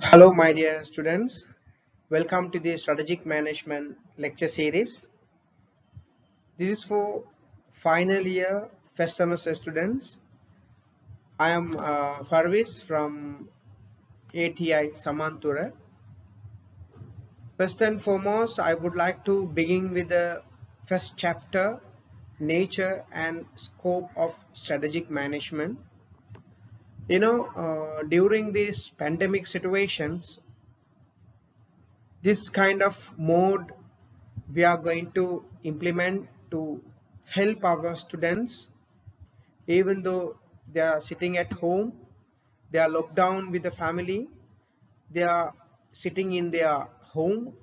Hello, my dear students. Welcome to the Strategic Management lecture series. This is for final year first semester students. I am Farvis from ATI Samantura. First and foremost, I would like to begin with the first chapter, nature and scope of strategic management. During these pandemic situations, this kind of mode we are going to implement to help our students, even though they are sitting at home, they are locked down with the family, they are sitting in their home.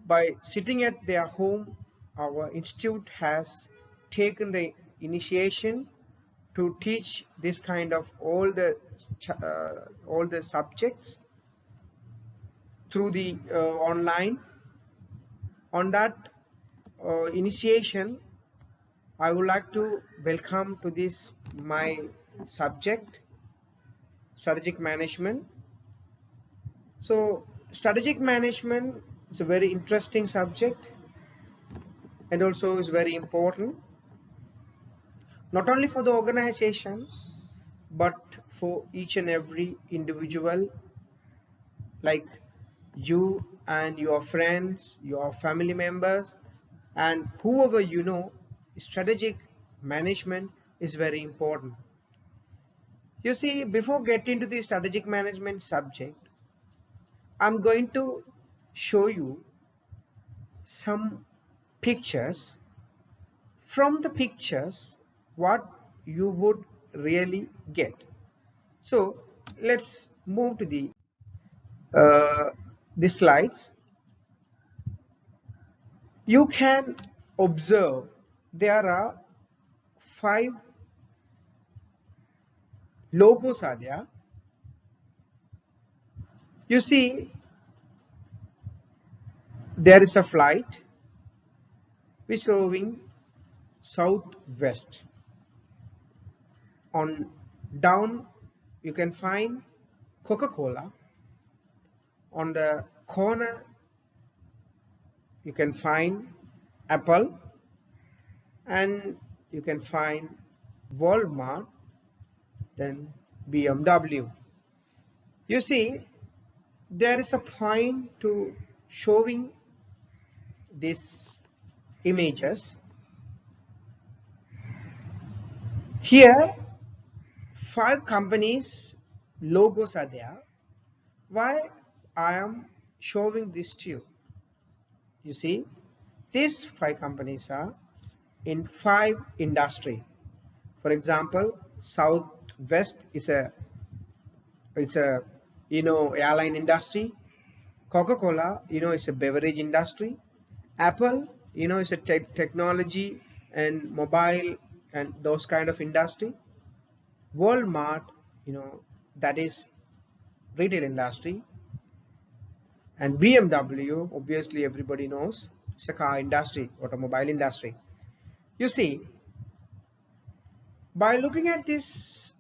By sitting at their home, our institute has taken the initiation to teach this kind of all the subjects through the online. On that initiation, I would like to welcome to this my subject, strategic management. So strategic management is a very interesting subject and also is very important, not only for the organization but for each and every individual, like you and your friends, your family members, and whoever you know. Strategic management is very important. You see, before getting to the strategic management subject, I'm going to show you some pictures. From the pictures, what you would really get. So let's move to the slides. You can observe there are 5 logos are there. You see, there is a flight which showing southwest. On down you can find Coca-Cola. On the corner you can find Apple, and you can find Walmart, then BMW. You see, there is a point to showing these images. Here 5 companies logos are there. Why I am showing this to you? You see, these 5 companies are in 5 industry. For example, Southwest is a airline industry. Coca-Cola, it's a beverage industry. Apple, is a technology and mobile and those kind of industry. Walmart, that is retail industry. And BMW, obviously everybody knows, it's a car industry, automobile industry. You see, by looking at this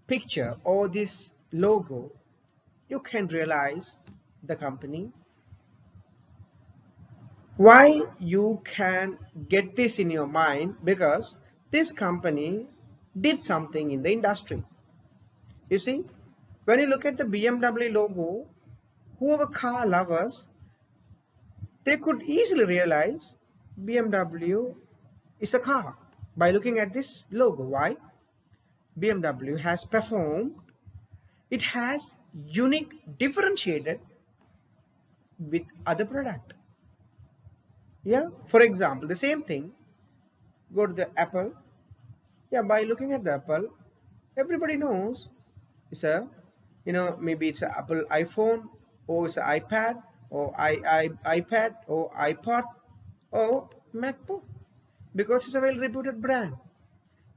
picture or this logo, you can realize the company. Why you can get this in your mind? Because this company did something in the industry. You see, when you look at the BMW logo, whoever car lovers, they could easily realize BMW is a car by looking at this logo. Why? BMW has performed, it has unique differentiated with other product. Yeah, for example, the same thing, go to the Apple. Yeah, by looking at the Apple, everybody knows it's a, maybe it's an Apple iPhone, or it's an iPad, or iPad, or iPod, or MacBook, because it's a well reputed brand.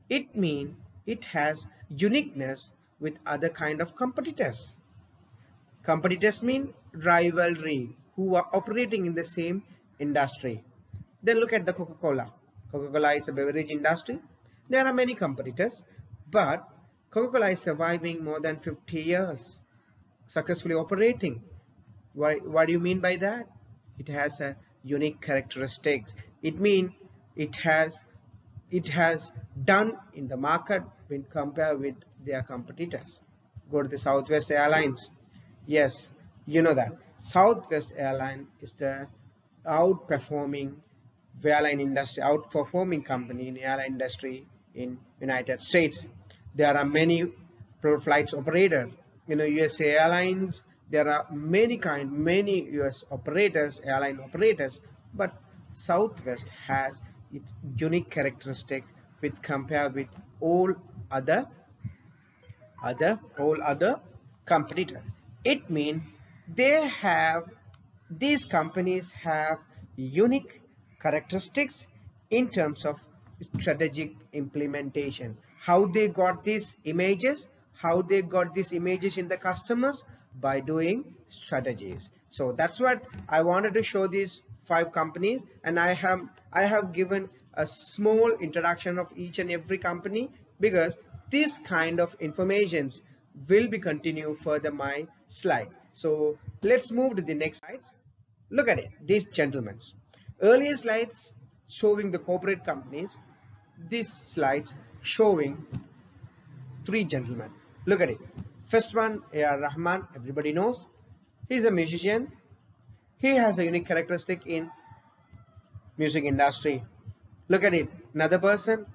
It means it has uniqueness with other kind of competitors. Competitors mean rivalry, who are operating in the same industry. Then look at the Coca-Cola. Coca-Cola is a beverage industry. There are many competitors, but Coca-Cola is surviving more than 50 years. successfully operating. What do you mean by that? It has a unique characteristics. It means it has it has done in the market when compared with their competitors. Go to the Southwest Airlines. Yes, you know that Southwest Airline is the outperforming airline industry, outperforming company in the airline industry in United States. There are many flights operator. USA Airlines. There are many US operators, airline operators, but Southwest has its unique characteristics with compared with all other all other competitor. It means they have these companies have unique characteristics in terms of strategic implementation. How they got these images, how they got these images in the customers by doing strategies. So that's what I wanted to show these 5 companies, and I have given a small introduction of each and every company, because this kind of informations will be continued further my slides. So let's move to the next slides. Look at it, these gentlemen. Earlier slides showing the corporate companies, these slides showing 3 gentlemen. Look at it. First one, A.R. Rahman, everybody knows. He's a musician. He has a unique characteristic in music industry. Look at it. Another person,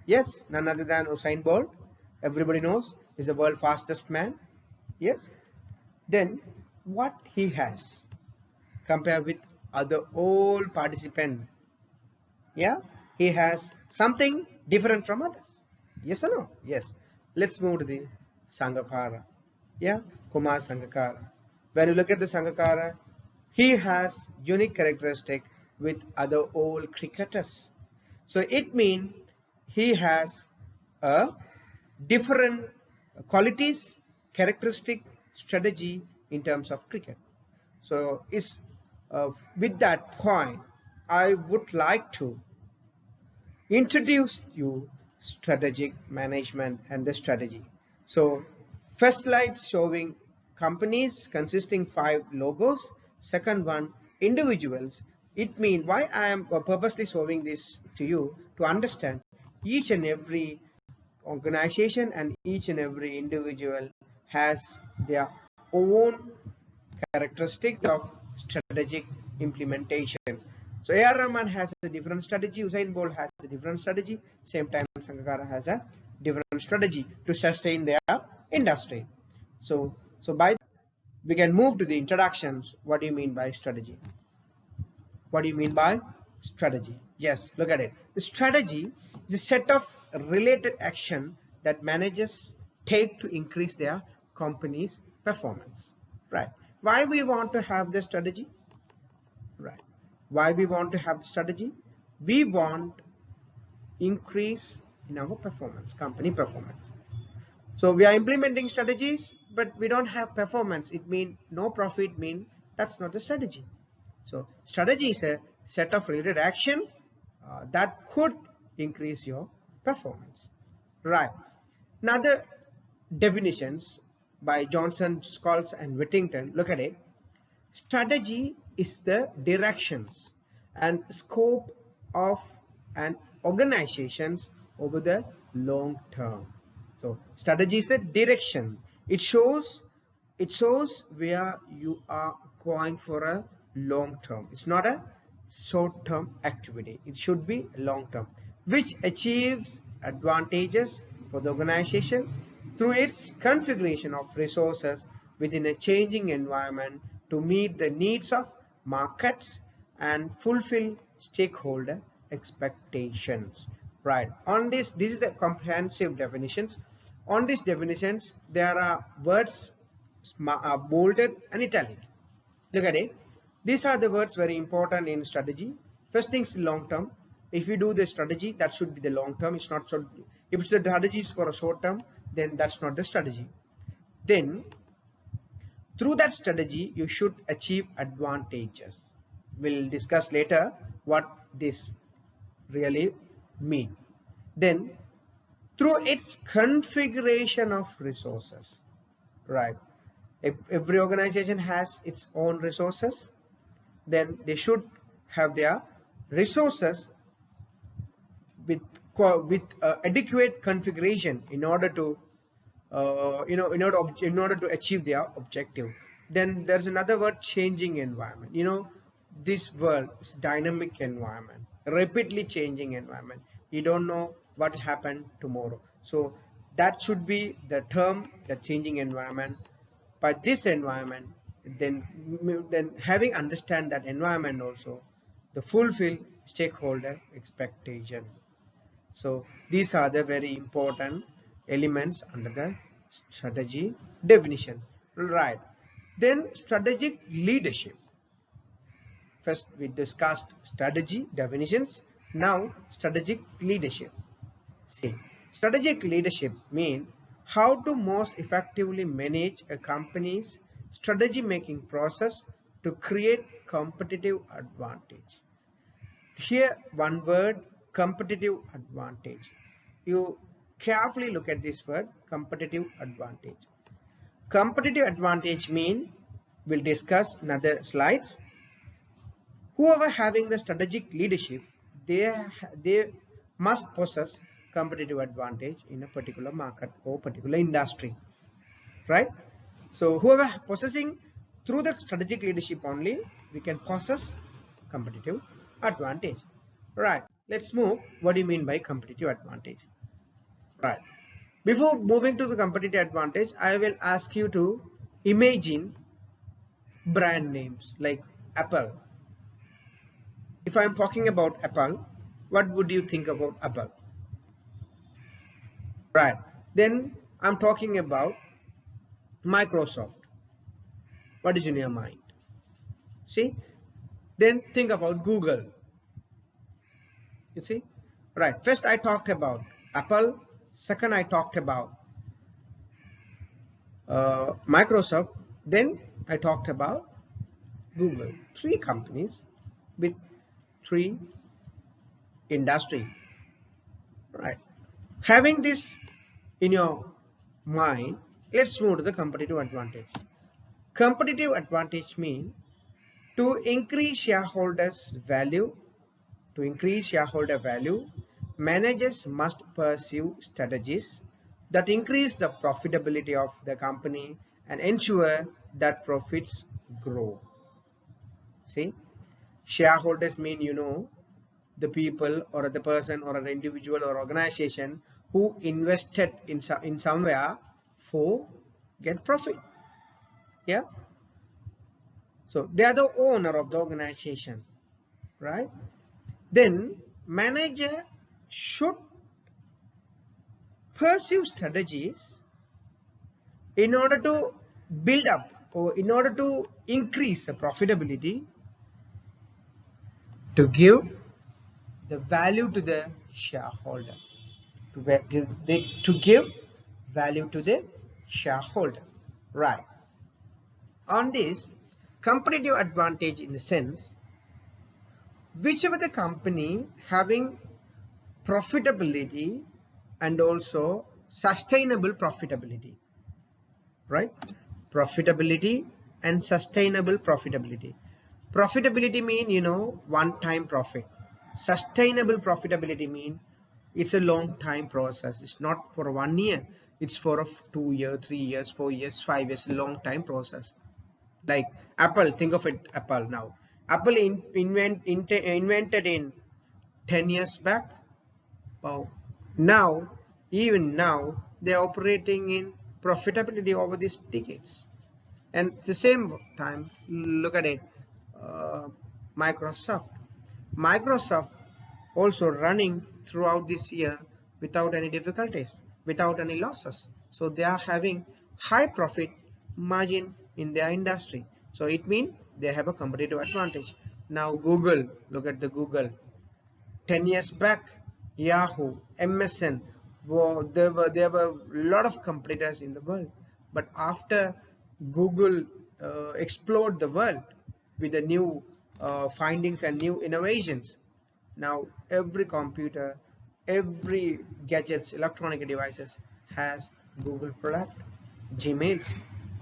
yes, none other than Usain Bolt. Everybody knows he's the world fastest man. Yes. Then what he has compared with other all participant, yeah, he has something different from others. Yes or no? Yes. Let's move to the Sangakkara. Yeah, Kumar Sangakkara. When you look at the Sangakkara, he has unique characteristic with other all cricketers. So it means he has a different qualities, characteristic, strategy in terms of cricket. So with that point, I would like to introduce you strategic management and the strategy. So first slide showing companies consisting 5 logos. Second one, individuals. It means why I am purposely showing this to you to understand each and every organization and each and every individual has their own characteristics of strategic implementation. So A.R. Rahman has a different strategy, Usain Bolt has a different strategy, same time Sangakkara has a different strategy to sustain their industry. So by we can move to the introductions. What do you mean by strategy? What do you mean by strategy? Yes, look at it. The strategy is a set of related action that managers take to increase their company's performance. Right. Why we want to have the strategy? Right. Why we want to have the strategy? We want increase in our performance, company performance. So we are implementing strategies, but we don't have performance. It means no profit, mean that's not the strategy. So strategy is a set of related action that could increase your performance. Right. Another definitions by Johnson, Scholes and Whittington. Look at it. Strategy is the directions and scope of an organizations over the long term. So strategy is the direction. It shows where you are going for a long term. It's not a short term activity. It should be long term, which achieves advantages for the organization through its configuration of resources within a changing environment to meet the needs of markets and fulfill stakeholder expectations. Right. On this is the comprehensive definitions. On these definitions, there are words bolded and italic. Look at it. These are the words very important in strategy. First thing is long term. If you do the strategy, that should be the long term. It's not so. If it's a strategy is for a short term, then that's not the strategy. Then through that strategy, you should achieve advantages. We'll discuss later what this really mean. Then through its configuration of resources, right? If every organization has its own resources, then they should have their resources with adequate configuration in order to in order to achieve their objective. Then there's another word, changing environment. This world is dynamic environment, rapidly changing environment. You don't know what will happen tomorrow, so that should be the term, the changing environment. By this environment, then having understand that environment also, the fulfill stakeholder expectation. So these are the very important elements under the strategy definition. Right. Then strategic leadership. First we discussed strategy definitions. Now strategic leadership. See, strategic leadership means how to most effectively manage a company's strategy making process to create competitive advantage. Here one word, competitive advantage. You carefully look at this word, competitive advantage. Competitive advantage mean, we'll discuss in other slides. Whoever having the strategic leadership, they must possess competitive advantage in a particular market or particular industry, right? So whoever possessing through the strategic leadership only, we can possess competitive advantage. Right, let's move. What do you mean by competitive advantage? Right, before moving to the competitive advantage, I will ask you to imagine brand names like Apple. If I'm talking about Apple, what would you think about Apple? Right, then I'm talking about Microsoft. What is in your mind? See, then think about Google. You see, right, first I talked about Apple, second I talked about Microsoft, then I talked about Google. Three companies with three industry. Right, having this in your mind, let's move to the competitive advantage. Competitive advantage means to increase shareholders value. To increase shareholder value, managers must pursue strategies that increase the profitability of the company and ensure that profits grow. See, shareholders mean, the people or the person or an individual or organization who invested in somewhere for get profit. Yeah, so they are the owner of the organization, right? Then manager should pursue strategies in order to build up or in order to increase the profitability, to give the value to the shareholder, to give value to the shareholder. Right, on this competitive advantage, in the sense, whichever the company having profitability and also sustainable profitability, right? Profitability and sustainable profitability. Profitability mean, one time profit. Sustainable profitability mean it's a long time process. It's not for 1 year, it's for a 2 year, 3 years, 4 years, 5 years, long time process. Like Apple, think of it, Apple now. Apple invented in 10 years back. Wow. Now, even now, they are operating in profitability over these decades. And at the same time, look at it, uh, Microsoft. Microsoft also running throughout this year without any difficulties, without any losses. So they are having high profit margin in their industry. So it means they have a competitive advantage. Now Google, look at the Google. 10 years back, Yahoo, MSN, there were a lot of competitors in the world. But after Google explored the world with the new findings and new innovations, now every computer, every gadgets, electronic devices has Google product, Gmails.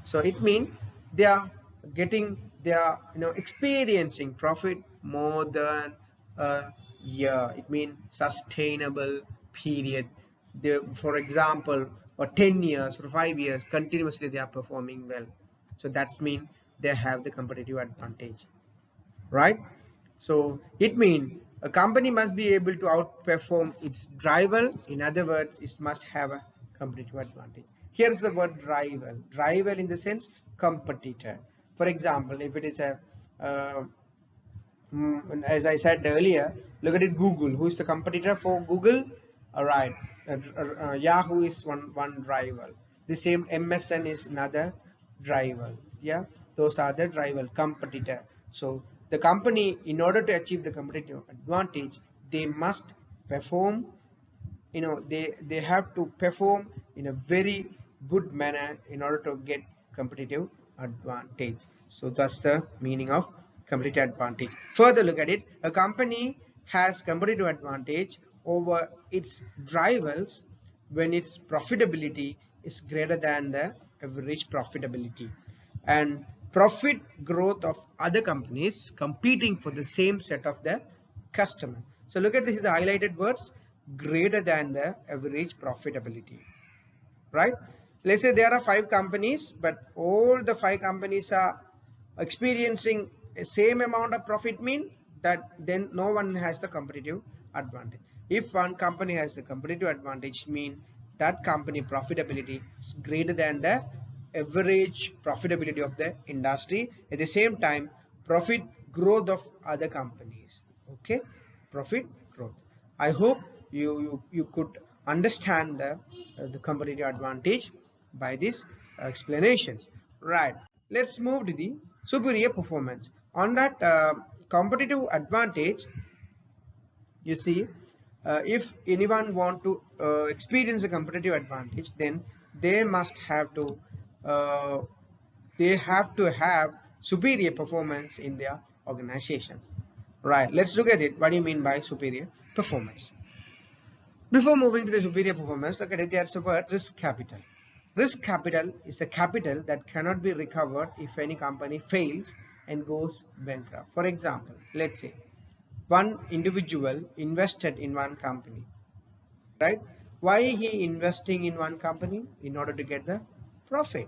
So it means they are experiencing profit more than a year. It means sustainable period. For example, for 10 years or 5 years continuously they are performing well. So that's mean they have the competitive advantage, right? So it means a company must be able to outperform its rival. In other words, it must have a competitive advantage. Here's the word rival. Rival in the sense competitor. For example, if it is a uh, as I said earlier, look at it, Google. Who is the competitor for Google? All right, Yahoo is one rival. The same MSN is another rival. Yeah, those are the rival competitor. So the company, in order to achieve the competitive advantage, they must perform, they have to perform in a very good manner in order to get competitive advantage. So that's the meaning of competitive advantage. Further look at it, a company has competitive advantage over its rivals when its profitability is greater than the average profitability, and profit growth of other companies competing for the same set of the customer. So look at this, the highlighted words, greater than the average profitability, right? Let's say there are 5 companies, but all the 5 companies are experiencing a same amount of profit, mean that then no one has the competitive advantage. If one company has the competitive advantage, mean that company profitability is greater than the average profitability of the industry. At the same time, profit growth of other companies. Okay, profit growth. I hope you could understand the competitive advantage by this explanation, right? Let's move to the superior performance. On that competitive advantage, you see, if anyone want to experience a competitive advantage, then they must have to uh, have superior performance in their organization, right? Let's look at it. What do you mean by superior performance? Before moving to the superior performance, look at it. There's a word, risk capital. Risk capital is a capital that cannot be recovered if any company fails and goes bankrupt. For example, let's say one individual invested in one company, right? Why he investing in one company? In order to get the profit,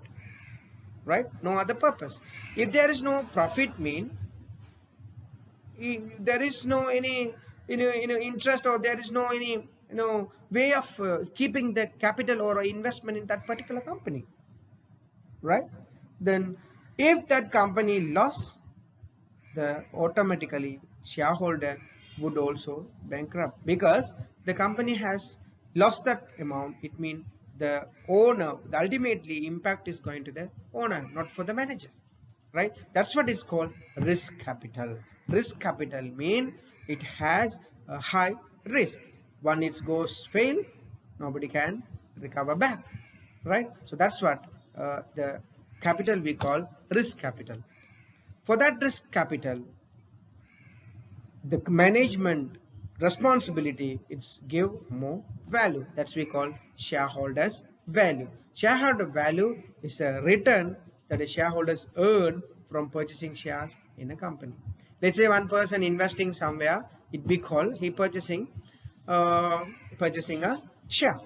right? No other purpose. If there is no profit, mean there is no any interest, or there is no any way of keeping the capital or investment in that particular company, right? Then if that company lost, the automatically shareholder would also bankrupt, because the company has lost that amount. It means the owner, the ultimately impact is going to the owner, not for the manager, right? That's what it's called, risk capital. Risk capital mean it has a high risk. When it goes fail, nobody can recover back, right? So that's what the capital we call risk capital. For that risk capital, the management responsibility is give more value. That's we call shareholders value. Shareholder value is a return that the shareholders earn from purchasing shares in a company. Let's say one person investing somewhere, it we call he purchasing a share,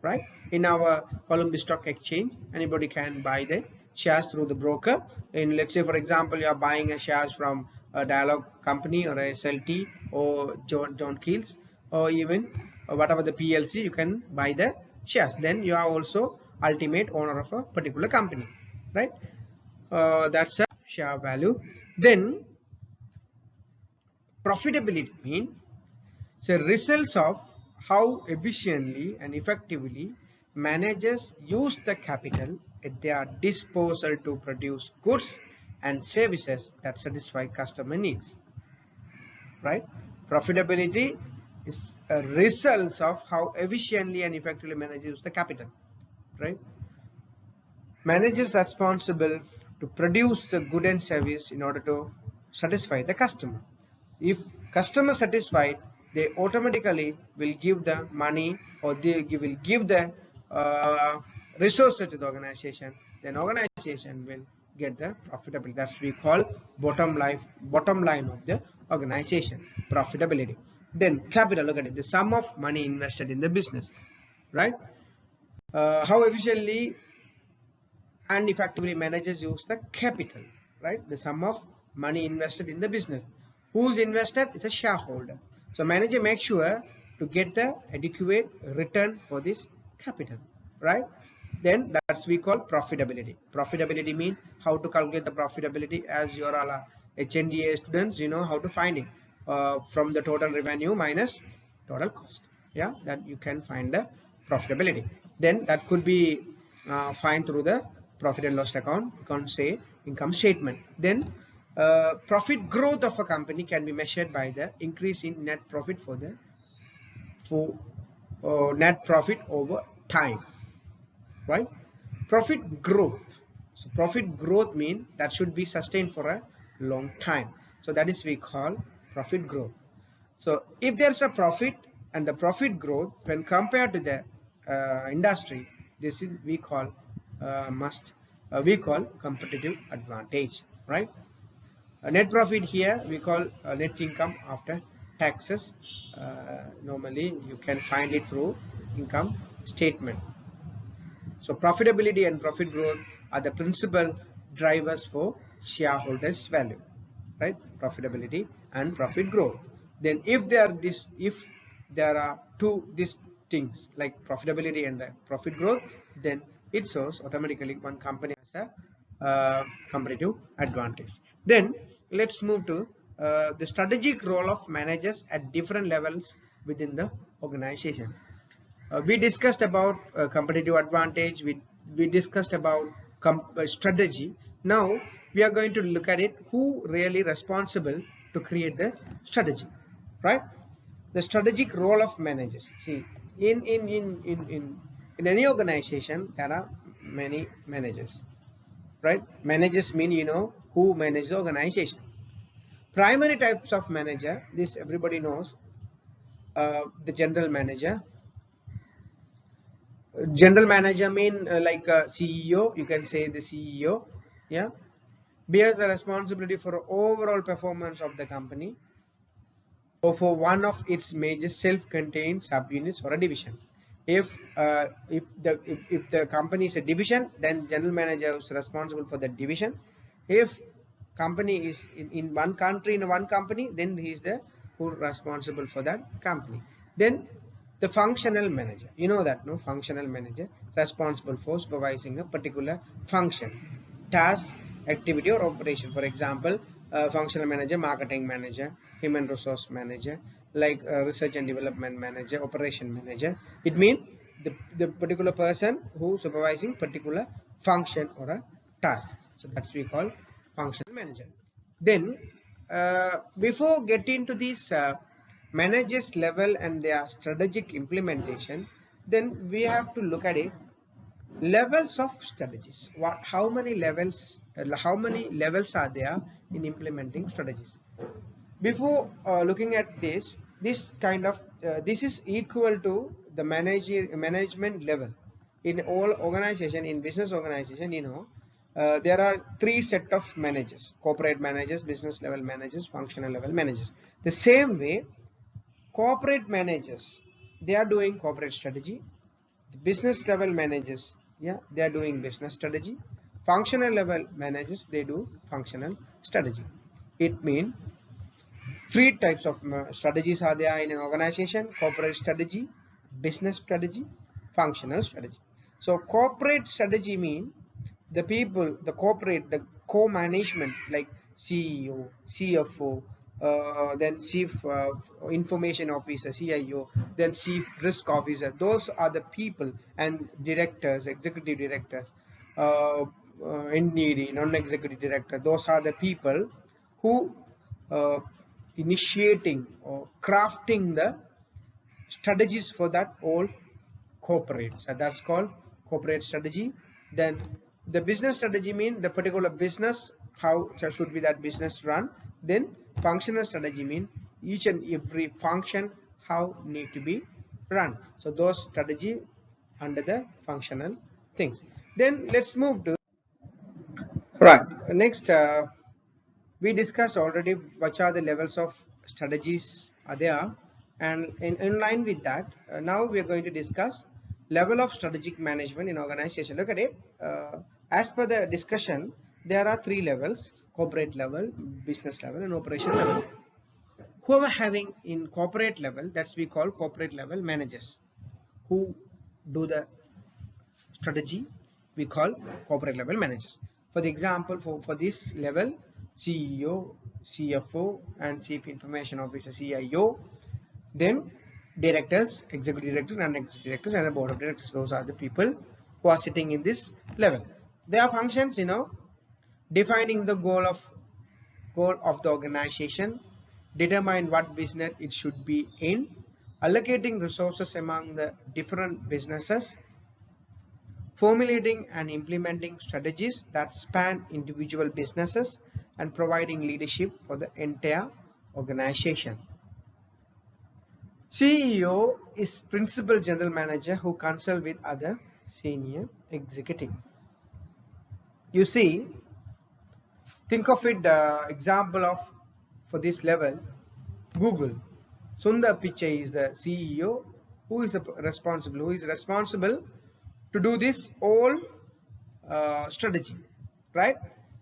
right? In our Colombo Stock Exchange, anybody can buy the shares through the broker. And let's say, for example, you are buying a shares from a Dialog company or a SLT or John Keels, or even whatever the PLC, you can buy the shares. Then you are also ultimate owner of a particular company, right? That's a share value. Then profitability mean, so results of how efficiently and effectively managers use the capital at their disposal to produce goods and services that satisfy customer needs, right? Profitability is a result of how efficiently and effectively managers use the capital, right? Managers responsible to produce the good and service in order to satisfy the customer. If customer satisfied, they automatically will give the money, or they will give the resources to the organization. Then organization organization will get the profitability. That's we call bottom line of the organization, profitability. Then capital, look at it, the sum of money invested in the business, right? How efficiently and effectively managers use the capital, right? The sum of money invested in the business. Who's invested? It's a shareholder. So manager makes sure to get the adequate return for this capital, right? Then that's we call profitability. Profitability means how to calculate the profitability. As you're all HNDA students, you know how to find it from the total revenue minus total cost. Yeah, that you can find the profitability. Then that could be find through the profit and loss account. You can't say income statement. Then profit growth of a company can be measured by the increase in net profit for net profit over time, right? Profit growth. So profit growth means that should be sustained for a long time. So that is we call profit growth. So if there's a profit and the profit growth when compared to the industry, this is we call competitive advantage, right? Net profit here we call net income after taxes. Normally you can find it through income statement. So profitability and profit growth are the principal drivers for shareholders value, right? Profitability and profit growth. Then if there are two these things like profitability and the profit growth, then it shows automatically one company has a competitive advantage. Then let's move to the strategic role of managers at different levels within the organization. We discussed about competitive advantage. We discussed about strategy. Now we are going to look at it. Who really responsible to create the strategy, right? The strategic role of managers. See, in any organization there are many managers, right? Managers mean who manage the organization. Primary types of manager. This everybody knows. The general manager. General manager mean like a CEO. You can say the CEO, yeah, bears the responsibility for overall performance of the company or for one of its major self-contained subunits or a division. If the company is a division, then general manager is responsible for the division. If company is in one country, in one company, then he is the who responsible for that company. Then the functional manager, you know that, no? Functional manager responsible for supervising a particular function, task, activity or operation. For example, functional manager, marketing manager, human resource manager, like research and development manager, operation manager. It means the particular person who supervising particular function or a task. So that's we call functional manager. Then before getting to these managers level and their strategic implementation, then we have to look at it levels of strategies. How many levels are there in implementing strategies? Before looking at this kind of this is equal to the management level in all organization. In business organization, there are three set of managers: corporate managers, business level managers, functional level managers. The same way, corporate managers, they are doing corporate strategy. The business level managers, yeah, they are doing business strategy. Functional level managers, they do functional strategy. It means three types of strategies are there in an organization: corporate strategy, business strategy, functional strategy. So corporate strategy means the people, the corporate, the co-management like CEO, CFO, then chief information officer, CIO, then chief risk officer. Those are the people, and directors, executive directors, NED, non-executive director. Those are the people who uh, initiating or crafting the strategies for that all corporates. That's called corporate strategy. Then the business strategy mean the particular business, how should be that business run. Then functional strategy mean each and every function how need to be run. So those strategy under the functional things. Then let's move to Right. Next, we discussed already which are the levels of strategies are there, and in line with that, now we are going to discuss level of strategic management in organization. Look at it. As per the discussion, there are three levels: corporate level, business level, and operation level. Whoever having in corporate level, that's we call corporate level managers, who do the strategy, we call corporate level managers. For the example, for this level, CEO, CFO, and Chief Information Officer, CIO, then directors, executive directors, non-executive directors, and the board of directors. Those are the people who are sitting in this level. Their functions, defining the goal of the organization, determine what business it should be in, allocating resources among the different businesses, formulating and implementing strategies that span individual businesses, and providing leadership for the entire organization. CEO is principal general manager who consult with other senior executive. You see, think of it, example of for this level, Google. Sundar Pichai is the CEO who is responsible to do this all strategy, right?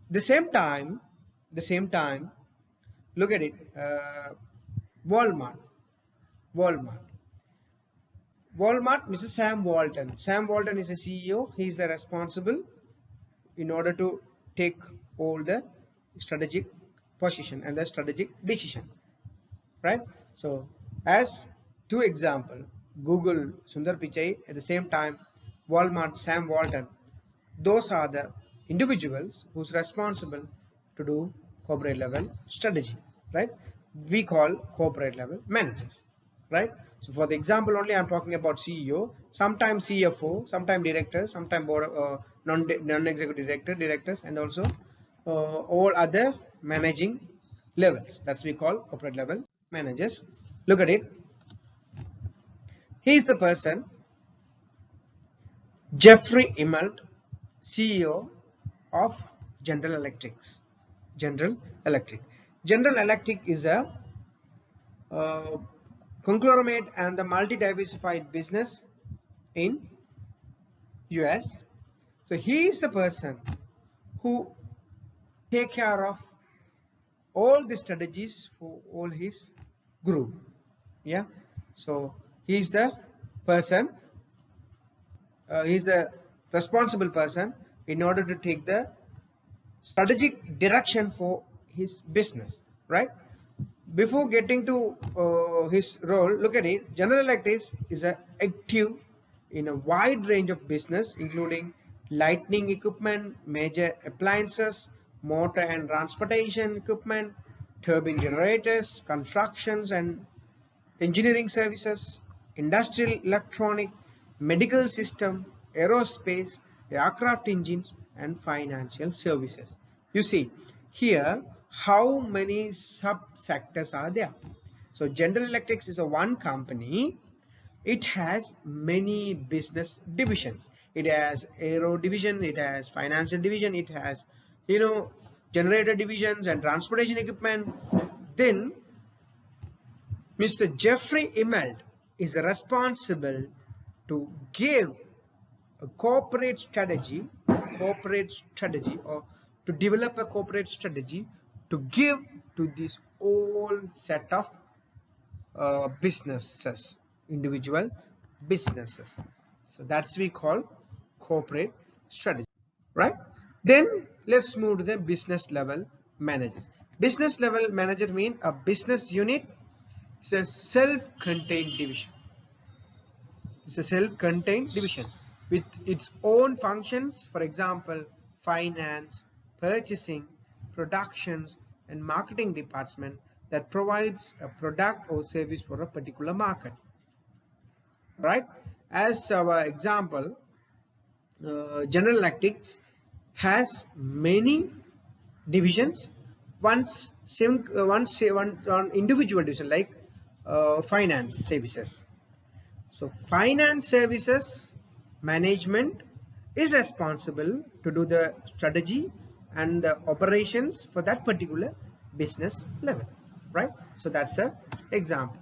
The same time, look at it. Walmart, Mr. Sam Walton. Sam Walton is a CEO. He is responsible in order to take all the strategic position and the strategic decision, right? So, as two example, Google, Sundar Pichai, at the same time, Walmart, Sam Walton. Those are the individuals who's responsible to do corporate level strategy, right? We call corporate level managers, right? So for the example only, I'm talking about CEO, sometimes CFO, sometimes directors, sometimes board, non-executive directors, and also all other managing levels. That's we call corporate level managers. Look at it. He is the person, Jeffrey Immelt, CEO of General Electric. General Electric is a conglomerate and the multi-diversified business in US. So he is the person who take care of all the strategies for all his group. Yeah. So he is the person. He is the responsible person in order to take the strategic direction for his business, right? Before getting to his role, look at it. General Electric is active in a wide range of business, including lighting equipment, major appliances, motor and transportation equipment, turbine generators, constructions and engineering services, industrial electronic, medical system, aerospace, aircraft engines, and financial services. You see here how many sub-sectors are there. So General Electric is a one company. It has many business divisions. It has aero division, it has financial division, it has generator divisions and transportation equipment. Then Mr. Jeffrey Immelt is responsible to give a corporate strategy or to develop a corporate strategy to give to this whole set of businesses, individual businesses. So that's we call corporate strategy, right? Then let's move to the business level managers. Business level manager mean a business unit is a self-contained division. It's a self-contained division with its own functions, for example, finance, purchasing, productions, and marketing department that provides a product or service for a particular market. Right? As our example, General Electric has many divisions. One individual division like finance services. So finance services management is responsible to do the strategy and the operations for that particular business level, right? So that's a example.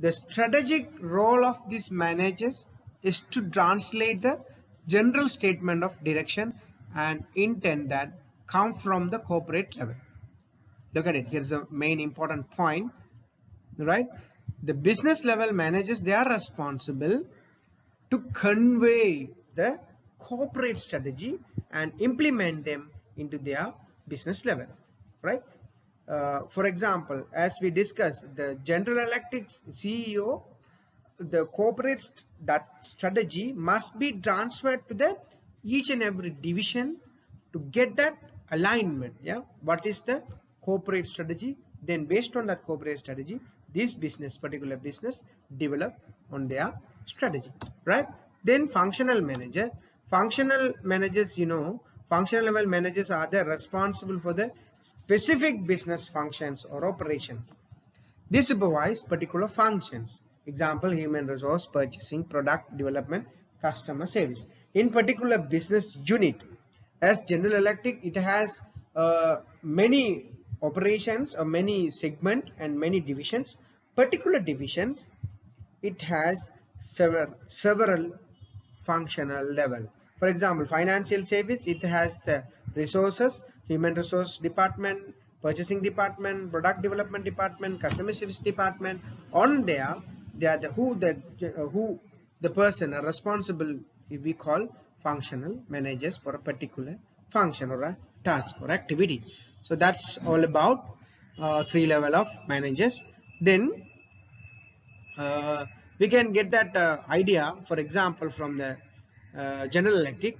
The strategic role of these managers is to translate the general statement of direction and intent that come from the corporate level. Look at it. Here's a main important point, right? The business level managers, they are responsible to convey the corporate strategy and implement them into their business level, right? For example, as we discussed, the General Electric CEO, the corporate that strategy must be transferred to the each and every division to get that alignment. Yeah, what is the corporate strategy? Then based on that corporate strategy, this particular business develop on their strategy, right? Then functional managers, functional level managers are the responsible for the specific business functions or operation. They supervise particular functions. Example, human resource, purchasing, product development, customer service. In particular business unit, as General Electric, it has many operations or many segment and many divisions. Particular divisions, it has several functional level. For example, financial service, it has the resources, human resource department, purchasing department, product development department, customer service department. On there, they are who the person are responsible, we call functional managers for a particular function or a task or activity. So that's all about three level of managers. Then we can get that idea, for example, from the General Electric.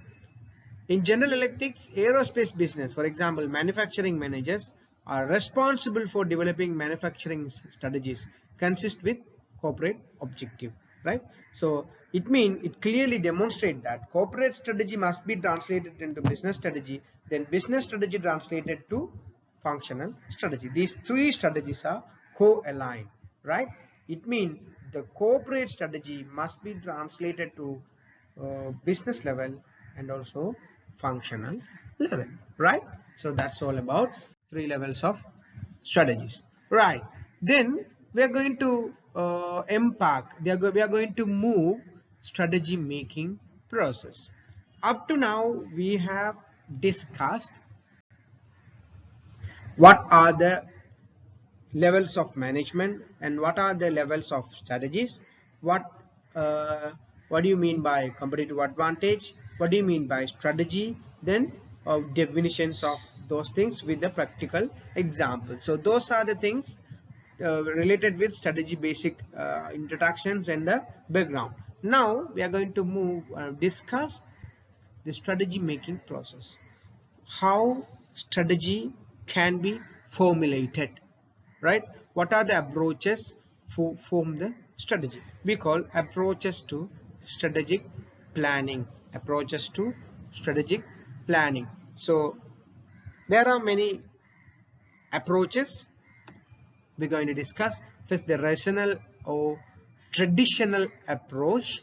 In General Electric's aerospace business, for example, manufacturing managers are responsible for developing manufacturing strategies consist with corporate objective, right? So it clearly demonstrates that corporate strategy must be translated into business strategy, then business strategy translated to functional strategy. These three strategies are co-aligned, right? It means the corporate strategy must be translated to business level and also functional level, right? So that's all about three levels of strategies, right? Then we are going to we are going to move strategy making process. Up to now we have discussed what are the levels of management and what are the levels of strategies. What do you mean by competitive advantage? What do you mean by strategy? Then definitions of those things with the practical example. So those are the things related with strategy basic introductions and the background. Now we are going to discuss the strategy making process. How strategy can be formulated, right? What are the approaches for form the strategy? We call approaches to strategic planning. Approaches to strategic planning. So there are many approaches we're going to discuss. First, the rational or traditional approach,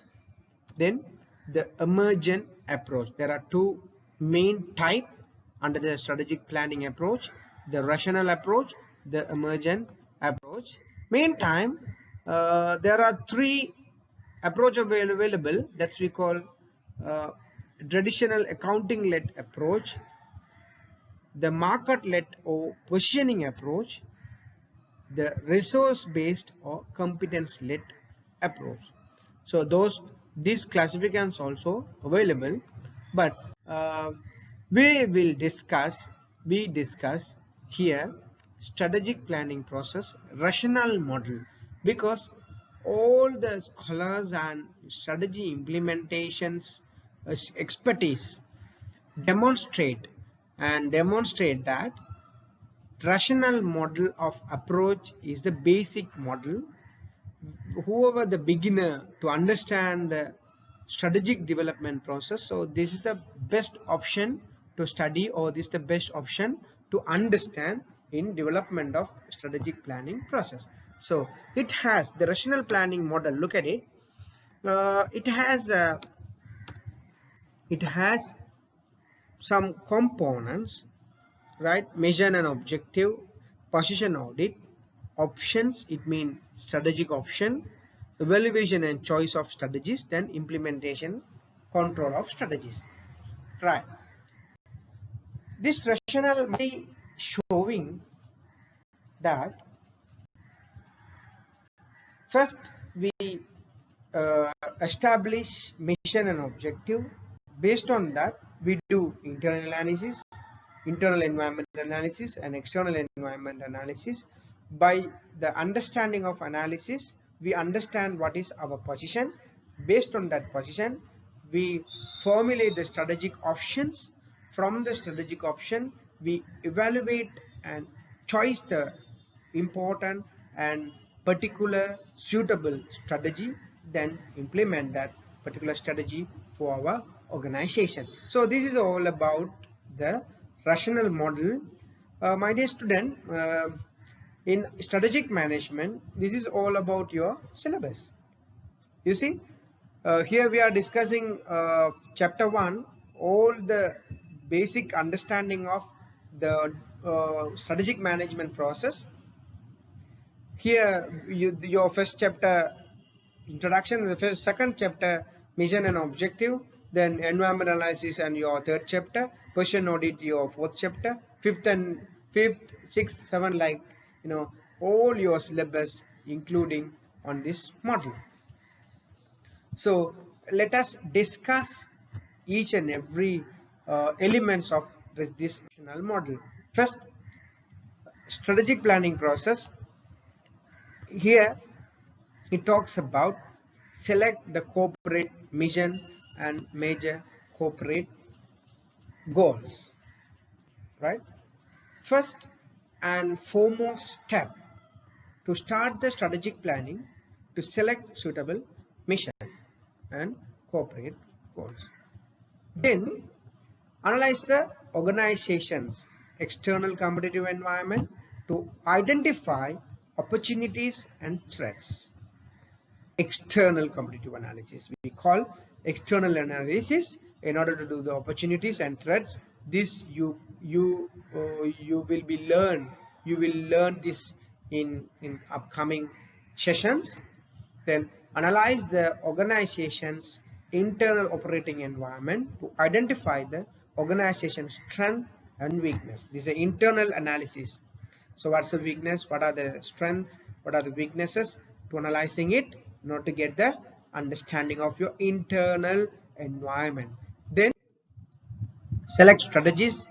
then the emergent approach. There are two main types under the strategic planning approach: the rational approach, the emergent approach. Meantime, there are three approaches available. That's we call traditional accounting led approach, the market led or positioning approach, the resource based or competence led approach. So these classifications also available, but we discuss here strategic planning process rational model, because all the scholars and strategy implementations expertise demonstrate that rational model of approach is the basic model. Whoever the beginner to understand the strategic development process, so this is the best option to study, or this is the best option to understand in development of strategic planning process. So it has the rational planning model. Look at it. It has some components right? Mission and objective, position audit, options, it means strategic option, evaluation and choice of strategies, then implementation, control of strategies, right? This rationale must be showing that first we uh, establish mission and objective. Based on that, we do internal analysis, internal environment analysis, and external environment analysis. By the understanding of analysis, we understand what is our position. Based on that position, we formulate the strategic options. From the strategic option, we evaluate and choose the important and particular suitable strategy, then implement that particular strategy for our organization. So this is all about the rational model. My dear student, in strategic management, this is all about your syllabus. You see, here we are discussing chapter 1, all the basic understanding of the strategic management process. Here your first chapter introduction, the second chapter mission and objective, then environment analysis and your third chapter, position audit your fourth chapter, fifth, sixth, seventh, like all your syllabus including on this model. So let us discuss each and every elements of this rational model. First, strategic planning process. Here it talks about select the corporate mission and major corporate goals, right? First and foremost step to start the strategic planning, to select suitable mission and corporate goals. Then analyze the organization's external competitive environment to identify opportunities and threats. External competitive analysis, we call external analysis. In order to do the opportunities and threats, this you will learn this in upcoming sessions. Then analyze the organization's internal operating environment to identify the organization's strength and weakness. This is an internal analysis. So what's the weakness, what are the strengths, what are the weaknesses, to analyzing it in order to get the understanding of your internal environment. Then select strategies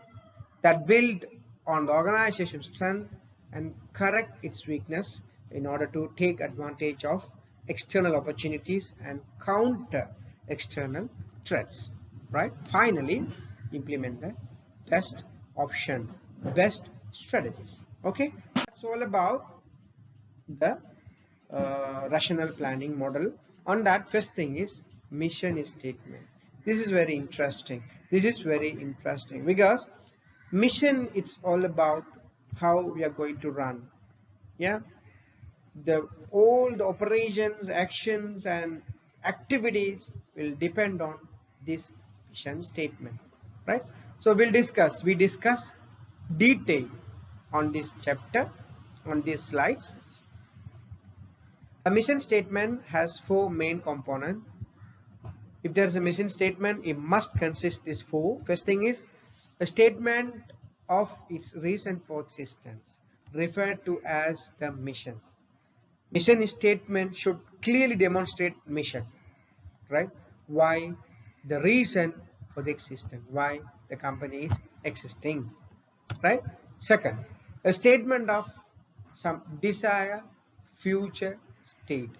that build on the organization's strength and correct its weakness in order to take advantage of external opportunities and counter external threats, right? Finally, implement the best option, best strategies. Okay, that's all about the rational planning model. On that, first thing is mission statement. This is very interesting. This is very interesting because mission, it's all about how we are going to run. Yeah, all the operations, actions and activities will depend on this mission statement, right? So we discuss detail on this chapter, on these slides. A mission statement has 4 main components. If there is a mission statement, it must consist these 4. First thing is a statement of its reason for existence, referred to as the mission. Mission statement should clearly demonstrate mission, right? Why, the reason for the existence, why the company is existing, right? Second, a statement of some desired future state,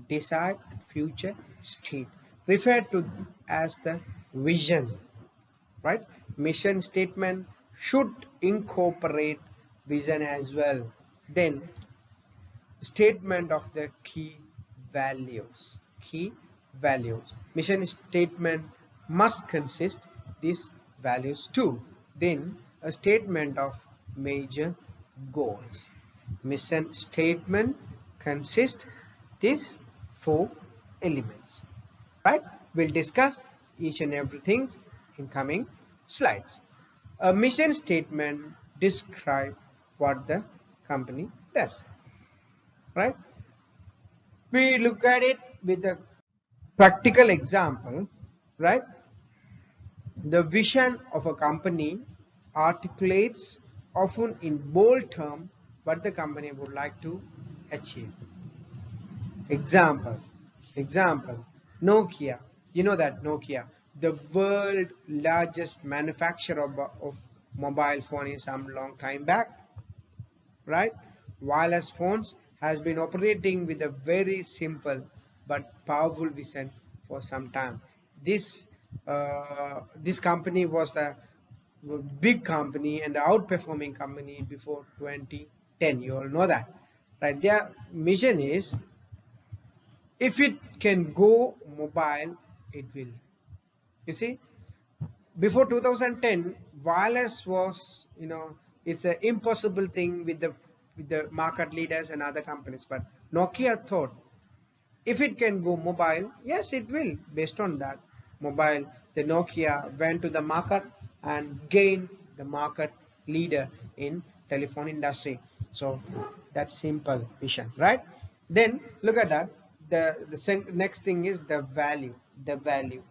desired future state, referred to as the vision, right? Mission statement should incorporate vision as well. Then statement of the key values. Mission statement must consist these values too. Then a statement of major goals. Mission statement consists these 4 elements, right? We'll discuss each and everything in coming slides. A mission statement describe what the company does, right? We look at it with a practical example, right? The vision of a company articulates often in bold terms what the company would like to achieve. Example, Nokia. You know that Nokia, the world largest manufacturer of mobile phone is some long time back, right? Wireless phones has been operating with a very simple but powerful vision for some time. This company was a big company and outperforming company before 2010. You all know that, right? Their mission is, if it can go mobile, it will. You see, before 2010, wireless was, it's an impossible thing with the market leaders and other companies. But Nokia thought, if it can go mobile, yes, it will. Based on that mobile, the Nokia went to the market and gained the market leader in telephone industry. So that's simple vision, right? Then look at that. The next thing is the value. The value.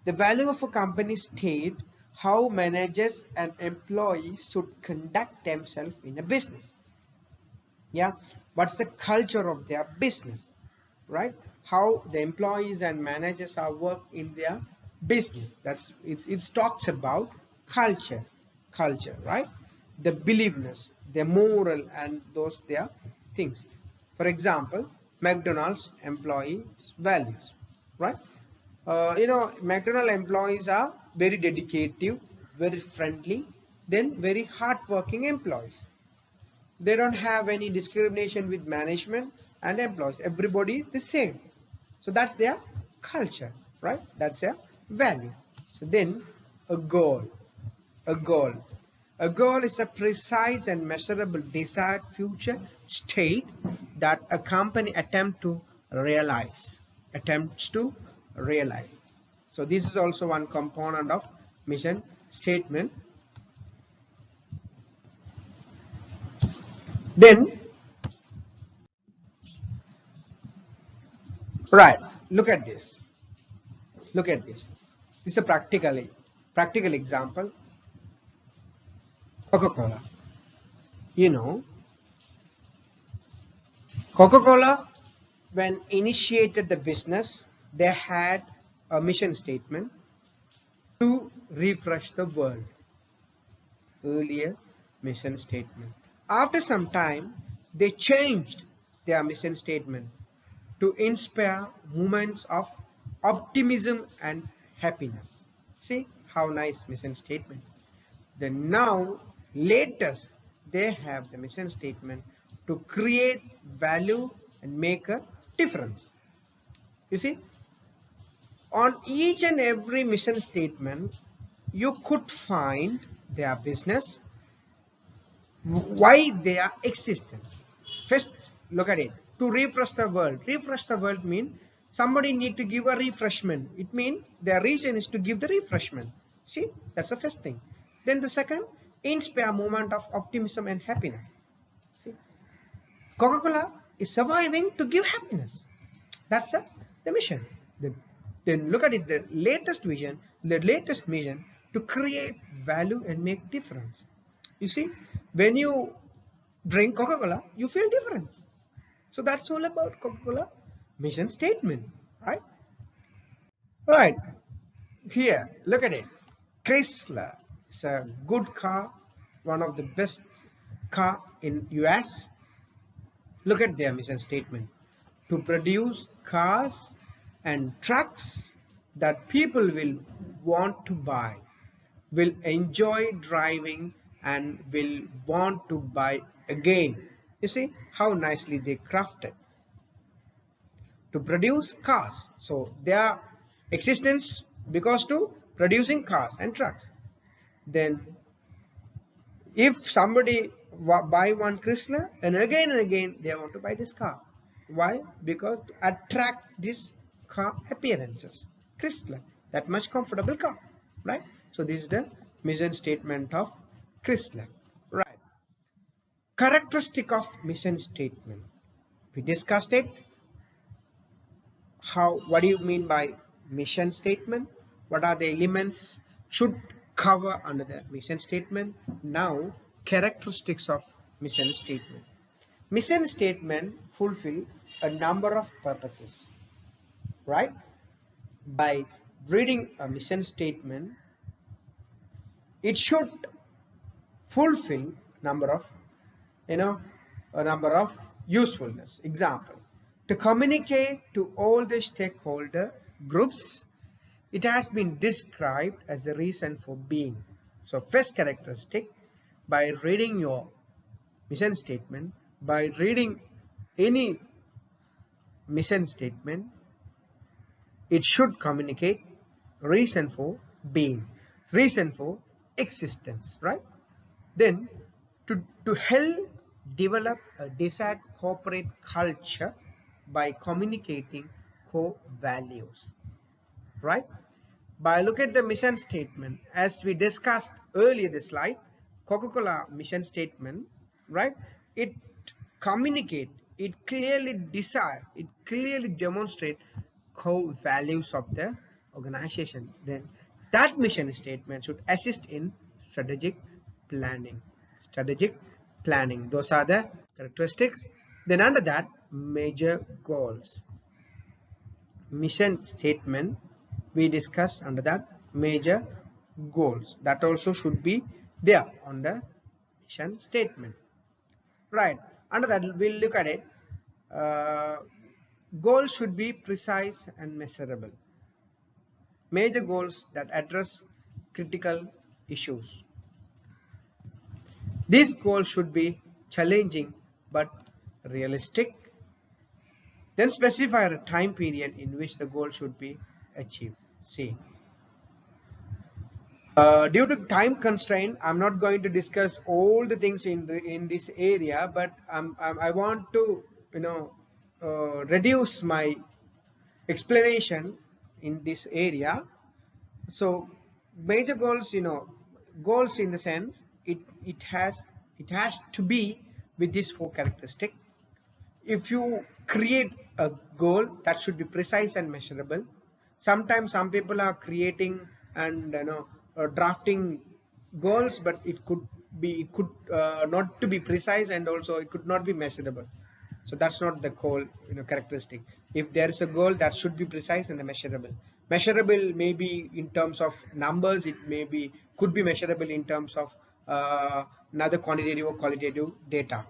The value of a company state how managers and employees should conduct themselves in a business. Yeah, what's the culture of their business, right? How the employees and managers are work in their business. It talks about culture, right? The beliefness, the moral, and those their things. For example, McDonald's employee values, right? McDonald's employees are very dedicated, very friendly, then very hardworking employees. They don't have any discrimination with management and employees. Everybody is the same. So that's their culture, right? That's their value. So then a goal. A goal. A goal is a precise and measurable desired future state that a company attempts to realize. So this is also one component of mission statement. Then, right, look at this. This is a practical example. Coca-Cola. Coca-Cola, when initiated the business, they had a mission statement to refresh the world. Earlier mission statement. After some time, they changed their mission statement to inspire moments of optimism and happiness. See how nice mission statement. Then now, latest, they have the mission statement to create value and make a difference. You see, on each and every mission statement, you could find their business, why their existence. First, look at it. To refresh the world. Refresh the world means somebody need to give a refreshment. It means their reason is to give the refreshment. See, that's the first thing. Then the second, inspire moment of optimism and happiness. See, Coca-Cola is surviving to give happiness. That's the mission. Then look at it, the latest vision, the latest mission to create value and make difference. You see, when you drink Coca-Cola, you feel difference. So that's all about Coca-Cola mission statement, right? Right. Here, look at it. Chrysler is a good car, one of the best car in US. Look at their mission statement. To produce cars and trucks that people will want to buy, will enjoy driving, and will want to buy again. You see how nicely they crafted. To produce cars. So their existence because to producing cars and trucks. Then if somebody buy one Chrysler and again they want to buy this car. Why? Because to attract this car appearances. Chrysler, that much comfortable car, right? So this is the mission statement of Chrysler, right? Characteristic of mission statement. We discussed it. What do you mean by mission statement? What are the elements should cover under the mission statement? Now, characteristics of mission statement. Mission statement fulfill a number of purposes, right? By reading a mission statement, it should fulfill number of, a number of usefulness. Example, to communicate to all the stakeholder groups, it has been described as a reason for being. So first characteristic, by reading your mission statement, by reading any mission statement, it should communicate reason for being, reason for existence, right? Then to help develop a desired corporate culture by communicating core values, right? By look at the mission statement, as we discussed earlier this slide, Coca-Cola mission statement, right? It communicate, it clearly desire, it clearly demonstrate core values of the organization. Then that mission statement should assist in strategic planning. Strategic planning. Those are the characteristics. Then under that, major goals. Mission statement, we discuss under that major goals, that also should be there on the mission statement, right? Under that, we'll look at it. Goals should be precise and measurable. Major goals that address critical issues. These goals should be challenging but realistic. Then specify a time period in which the goal should be achieved. See, due to time constraint, I'm not going to discuss all the things in this area, but I want to reduce my explanation in this area. So major goals, goals in the sense it has to be with these four characteristics. If you create a goal, that should be precise and measurable. Sometimes some people are creating and drafting goals, but it could not to be precise, and also it could not be measurable. So that's not the goal characteristic. If there is a goal, that should be precise and measurable. Measurable may be in terms of numbers, it could be measurable in terms of another quantitative or qualitative data,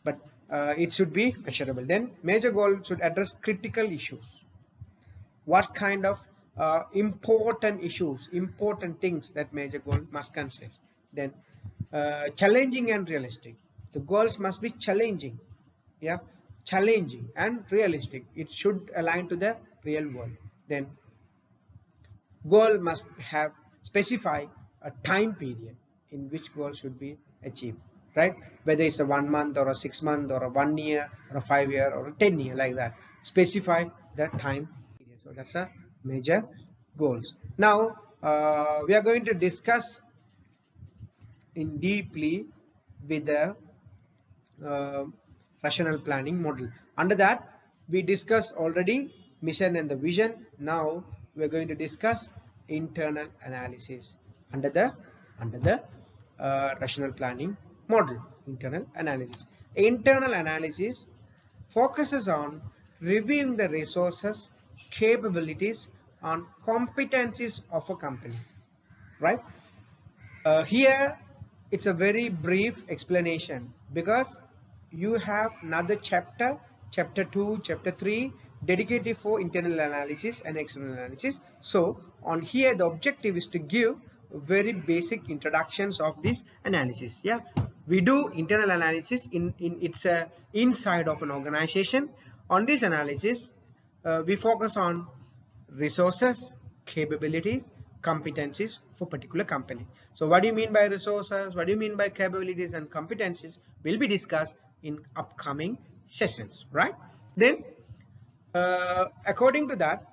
but it should be measurable. Then major goal should address critical issues. What kind of important issues, important things that major goal must consider. Then challenging and realistic. The goals must be challenging, yeah, challenging and realistic. It should align to the real world. Then goal must have specify a time period in which goal should be achieved, right? Whether it's a 1 month or a 6 month or a 1 year or a 5 year or a 10 year, like that. Specify the time period. So that's a major goals. Now we are going to discuss in deeply with the rational planning model. Under that, we discussed already mission and the vision. Now we are going to discuss internal analysis under the rational planning model. Internal analysis focuses on reviewing the resources, capabilities, and competencies of a company, right? Here it's a very brief explanation, because you have another chapter 2, chapter 3 dedicated for internal analysis and external analysis. So on here the objective is to give very basic introductions of this analysis. Yeah, we do internal analysis in it's a inside of an organization. On this analysis we focus on resources, capabilities, competencies for particular companies. So what do you mean by resources, what do you mean by capabilities and competencies will be discussed in upcoming sessions, right? Then according to that,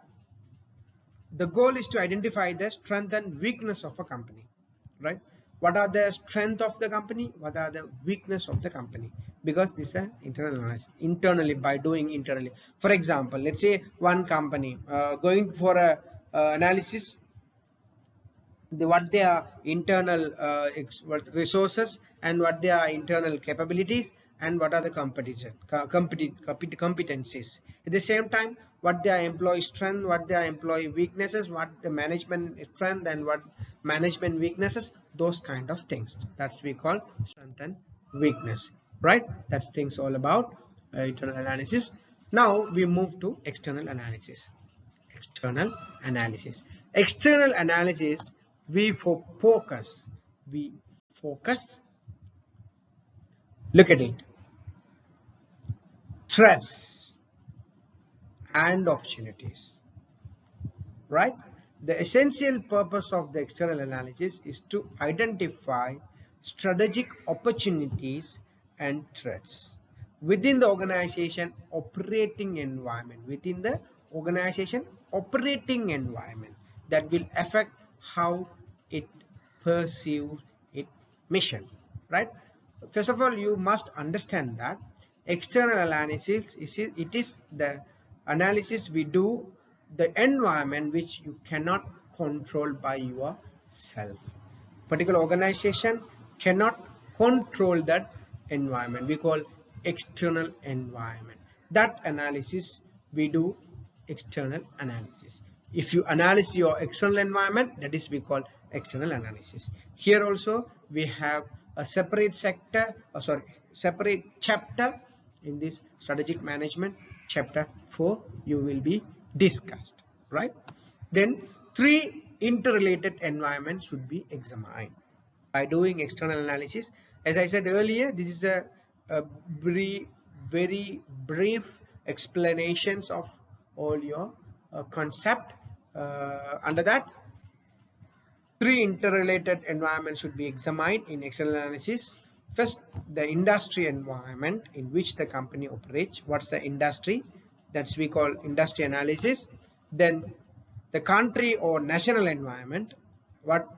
the goal is to identify the strength and weakness of a company, right? what are the strength of the company, what are the weakness of the company, because this is an internal analysis. Internally, by doing internally, for example, let's say one company going for a analysis, what their internal resources and what their internal capabilities and what are the competencies. At the same time, what their employee strength, what their employee weaknesses, what the management strength and what management weaknesses, those kind of things. That's we call strength and weakness, right? That's things all about internal analysis. Now we move to external analysis. External analysis. External analysis, we focus. We focus. Look at it. Threats and opportunities. Right? The essential purpose of the external analysis is to identify strategic opportunities and threats within the organization operating environment, that will affect how it pursues its mission, right? First of all, you must understand that external analysis is the analysis we do the environment which you cannot control by yourself. Particular organization cannot control that environment, we call external environment. That analysis we do external analysis. If you analyze your external environment, that is we call external analysis. Here also we have a separate separate chapter in this strategic management. Chapter 4 you will be discussed, right? Then 3 interrelated environments should be examined by doing external analysis. As I said earlier, this is a very brief explanations of all your concept. Under that, 3 interrelated environments should be examined in external analysis. First, the industry environment in which the company operates. What's the industry? That's we call industry analysis. Then the country or national environment. What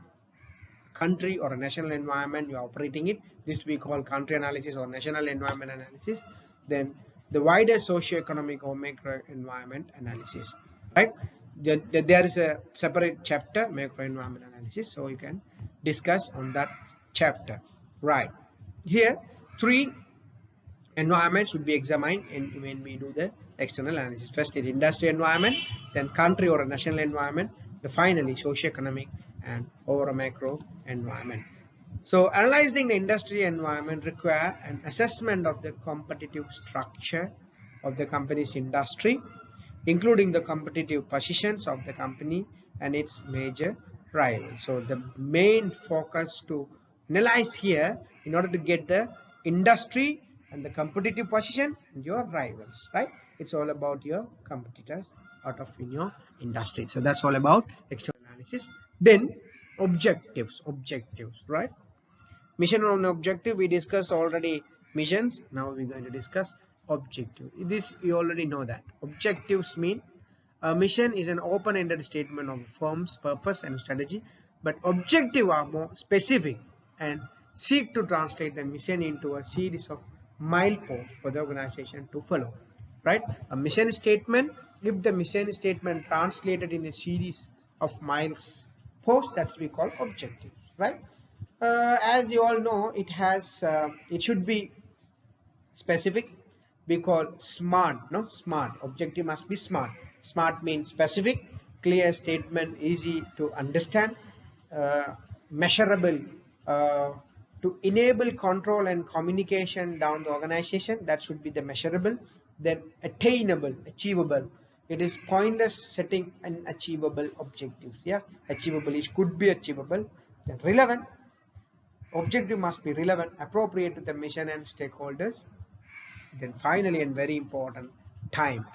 country or a national environment you are operating it? This we call country analysis or national environment analysis. Then the wider socio-economic or macro environment analysis, right? There is a separate chapter, macro environment analysis, so you can discuss on that chapter, right? Here 3 environments should be examined when we do the external analysis. First is industry environment, then country or a national environment, finally socio-economic and over a macro environment. So analyzing the industry environment require an assessment of the competitive structure of the company's industry, including the competitive positions of the company and its major rivals. So the main focus to analyze here in order to get the industry and the competitive position and your rivals, right? It's all about your competitors out of in your industry. So that's all about external analysis. Then objectives, right? Mission and objective, we discussed already missions. Now we're going to discuss objective. This you already know that. Objectives mean a mission is an open-ended statement of a firm's purpose and strategy, but objective are more specific and seek to translate the mission into a series of mileposts for the organization to follow, right? A mission statement, if the mission statement translated in a series of mileposts, that's we call objective, right? As you all know, it should be specific. We call SMART. No, SMART. Objective must be SMART. SMART means specific, clear statement, easy to understand, measurable, to enable control and communication down the organization. That should be the measurable. Then attainable, achievable. It is pointless setting unachievable objectives. Yeah, achievable. It could be achievable. Then relevant. Objective must be relevant, appropriate to the mission and stakeholders. Then finally, and very important, time.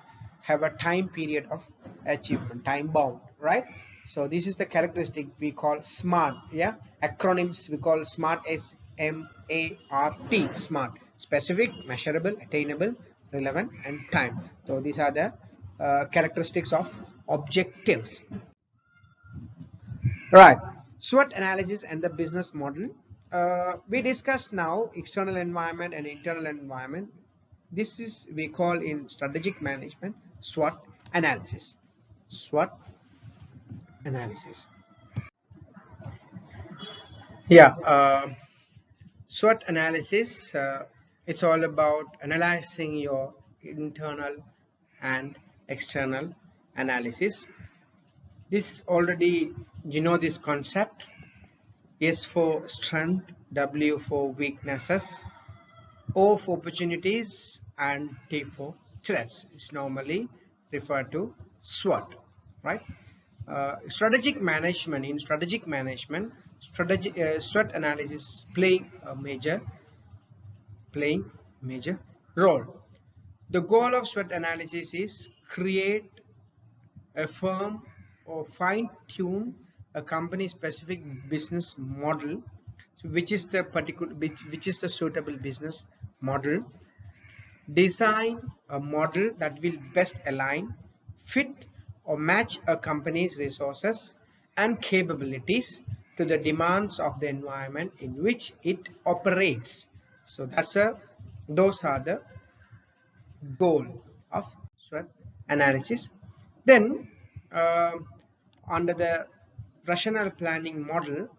Have a time period of achievement, time bound, right? So this is the characteristic we call SMART. Yeah, acronyms we call SMART, SMART. SMART: specific, measurable, attainable, relevant, and time. So these are the characteristics of objectives, right? SWOT analysis and the business model. We discussed now external environment and internal environment. This is we call in strategic management SWOT analysis. SWOT analysis. Yeah, SWOT analysis. It's all about analyzing your internal and external analysis. This already you know this concept. S for strength, W for weaknesses, O for opportunities, and T for threats. It's normally referred to SWOT, right? Strategic management. In strategic management, SWOT analysis playing major role. The goal of SWOT analysis is create a firm or fine-tune a company specific business model, which is the which is the suitable business model. Design a model that will best align, fit or match a company's resources and capabilities to the demands of the environment in which it operates. So those are the goal of SWOT analysis. Then under the rational planning model,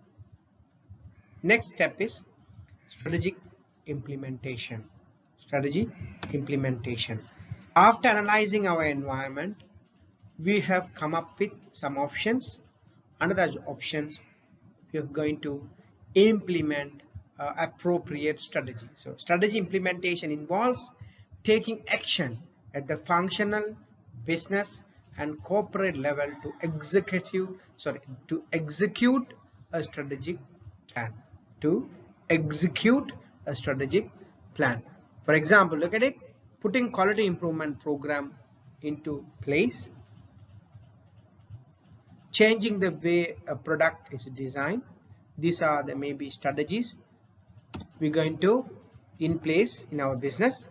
next step is strategic implementation. Strategy implementation. After analyzing our environment, we have come up with some options. Under the options, we are going to implement appropriate strategy. So strategy implementation involves taking action at the functional, business and corporate level to execute a strategic plan. To execute a strategic plan. For example, look at it, putting quality improvement program into place, changing the way a product is designed. These are the maybe strategies we're going to in place in our business.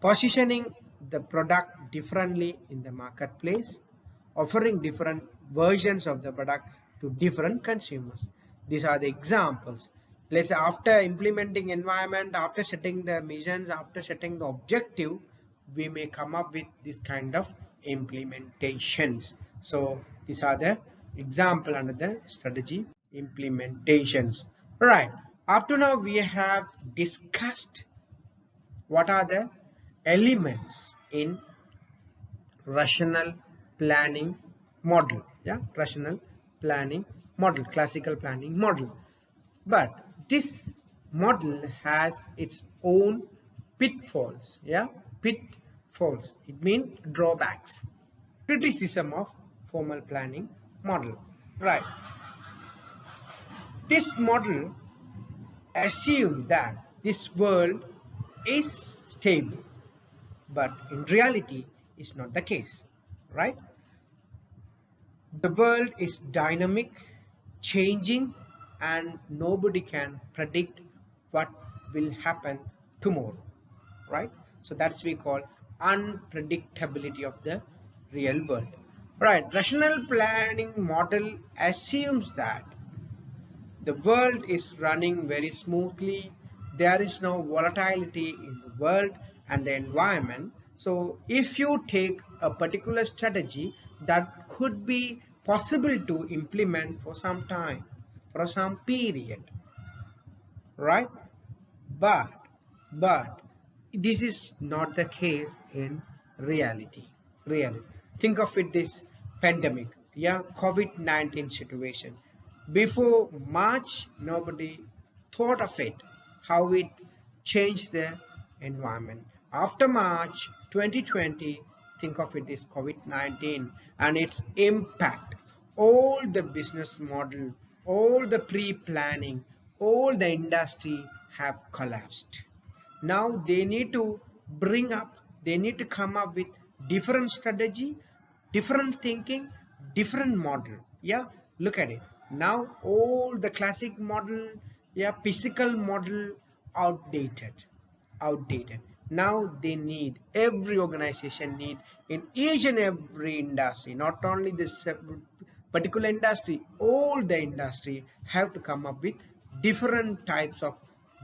Positioning the product differently in the marketplace, offering different versions of the product to different consumers. These are the examples. Let's say after implementing environment, after setting the missions, after setting the objective, we may come up with this kind of implementations. So these are the example under the strategy implementations. Right. Up to now we have discussed what are the elements in rational planning model. Yeah, rational planning model, classical planning model. But this model has its own pitfalls. Yeah, pitfalls. It means drawbacks. Criticism of formal planning model. Right. This model assumes that this world is stable, but in reality is not the case, right? The world is dynamic, changing, and nobody can predict what will happen tomorrow, right? So that's we call unpredictability of the real world. Right, rational planning model assumes that the world is running very smoothly, there is no volatility in the world and the environment. So if you take a particular strategy, that could be possible to implement for some time, for some period, right? But this is not the case in reality. Think of it, this pandemic, yeah, COVID-19 situation. Before March, nobody thought of it, how it changed the environment. After March 2020, think of it, this COVID-19 and its impact. All the business model, all the pre-planning, all the industry have collapsed. Now they need to come up with different strategy, different thinking, different model. Yeah, look at it. Now all the classic model, yeah, physical model, outdated. Now they need, every organization need, in each and every industry, not only this particular industry, all the industry have to come up with different types of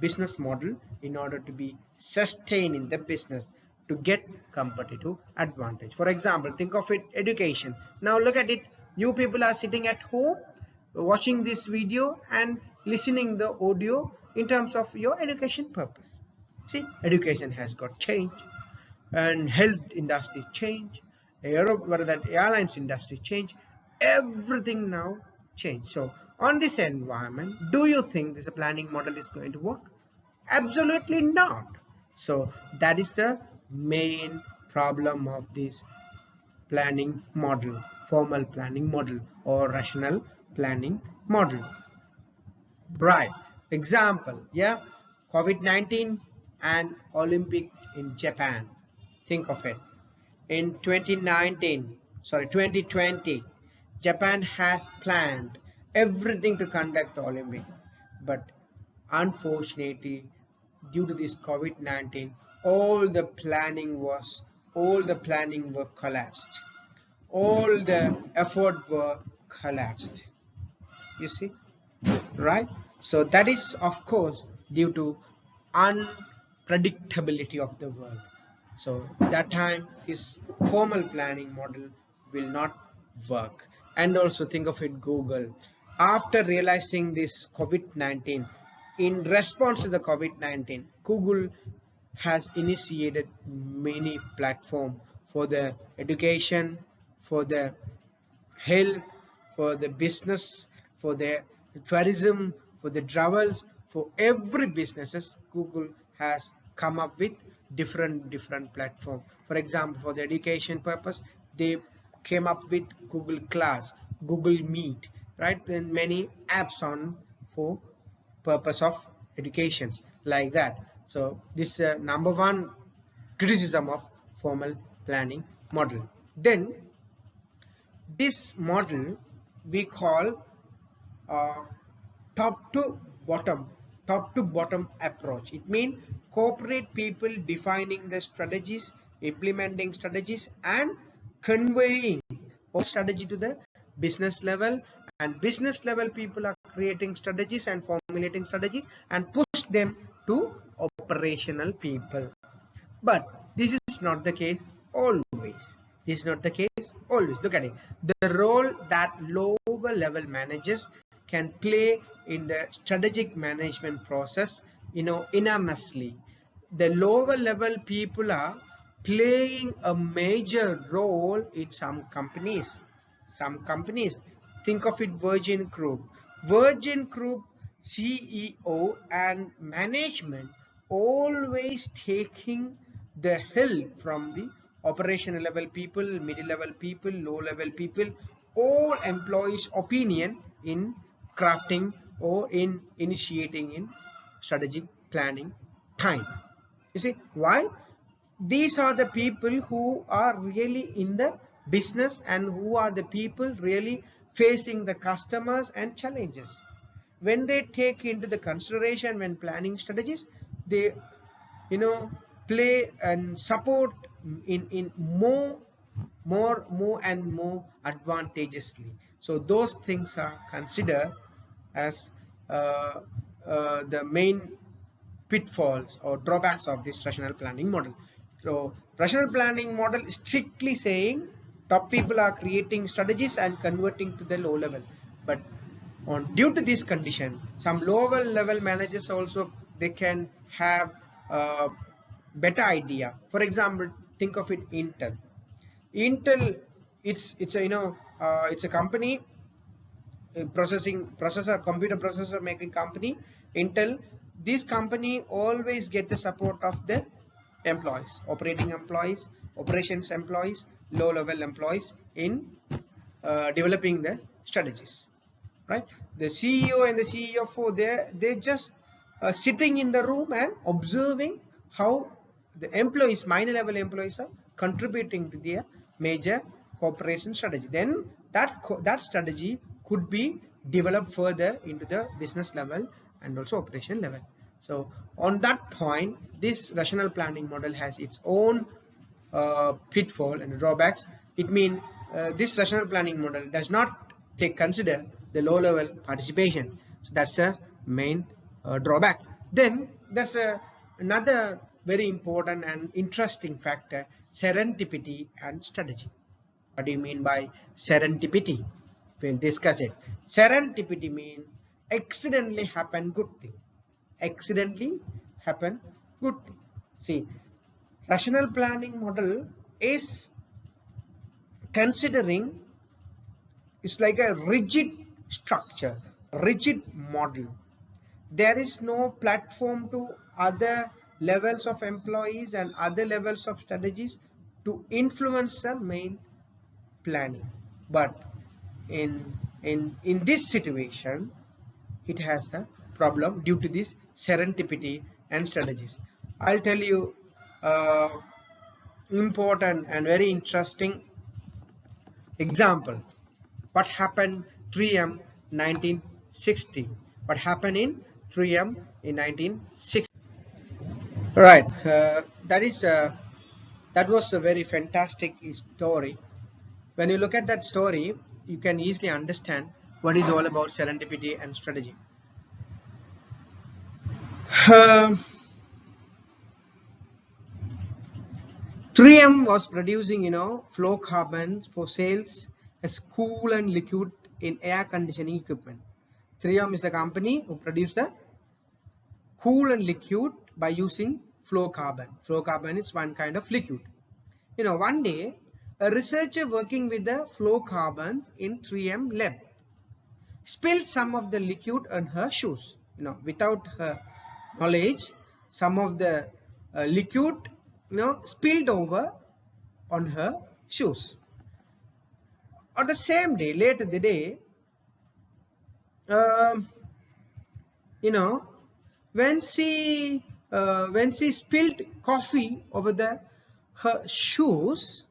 business model in order to be sustained in the business to get competitive advantage. For example, think of it, education. Now look at it, you people are sitting at home watching this video and listening the audio in terms of your education purpose. See, education has got changed, and health industry change, Europe, whether that airlines industry change, everything now change. So on this environment, do you think this planning model is going to work? Absolutely not. So that is the main problem of this planning model, formal planning model or rational planning model. Right. Example, yeah, COVID-19 and Olympic in Japan. Think of it. In 2020, Japan has planned everything to conduct the Olympic, but unfortunately, due to this COVID-19, all the planning were collapsed. All the effort were collapsed. You see? Right? So that is of course due to unpredictability of the world. So that time this formal planning model will not work. And also think of it, Google, after realizing this COVID-19, in response to the COVID-19, Google has initiated many platforms for the education, for the health, for the business, for the tourism, for the travels, for every businesses. Google has come up with different platform. For example, for the education purpose, they came up with Google Class, Google Meet, right, and many apps on for purpose of educations like that. So this number one criticism of formal planning model. Then this model we call uh, top to bottom approach. It means corporate people defining the strategies, implementing strategies, and conveying all strategy to the business level, and business level people are creating strategies and formulating strategies and push them to operational people. But this is not the case always. This is not the case always. Look at it. The role that lower level managers can play in the strategic management process, enormously. The lower level people are playing a major role in some companies. Some companies, think of it, Virgin Group. Virgin Group CEO and management always taking the help from the operational level people, middle level people, low level people, all employees' opinion in crafting or in initiating in strategic planning time. You see why? These are the people who are really in the business and who are the people really facing the customers and challenges. When they take into the consideration when planning strategies, they play and support in more and more advantageously. So those things are considered as the main pitfalls or drawbacks of this rational planning model. So rational planning model is strictly saying top people are creating strategies and converting to the low level, but due to this condition, some lower level managers also, they can have a better idea. For example, think of it, Intel, it's a it's a company, computer processor making company, Intel. This company always get the support of the employees, operating employees, operations employees, low level employees in developing the strategies, right? The CEO and the CFO, they just sitting in the room and observing how the employees, minor level employees, are contributing to their major corporation strategy. Then that strategy could be developed further into the business level and also operation level. So on that point, this rational planning model has its own pitfall and drawbacks. It means this rational planning model does not consider the low level participation. So that's a main drawback. Then there's another very important and interesting factor, serendipity and strategy. What do you mean by serendipity? We'll discuss it. Serendipity means accidentally happen good thing. Accidentally happen good thing. See, rational planning model is considering, it's like a rigid structure, rigid model. There is no platform to other levels of employees and other levels of strategies to influence the main planning. But in this situation, it has the problem due to this serendipity and strategies. I'll tell you important and very interesting example. What happened 3M 1960? What happened in 3M in 1960? Right. That was a very fantastic story. When you look at that story, you can easily understand what is all about serendipity and strategy. 3M was producing, fluorocarbons for sales as cool and liquid in air conditioning equipment. 3M is the company who produced the cool and liquid by using fluorocarbon. Fluorocarbon is one kind of liquid. One day, a researcher working with the fluorocarbons in 3M lab spilled some of the liquid on her shoes. Without her knowledge, some of the liquid, spilled over on her shoes. On the same day, later the day, when she spilled coffee over her shoes,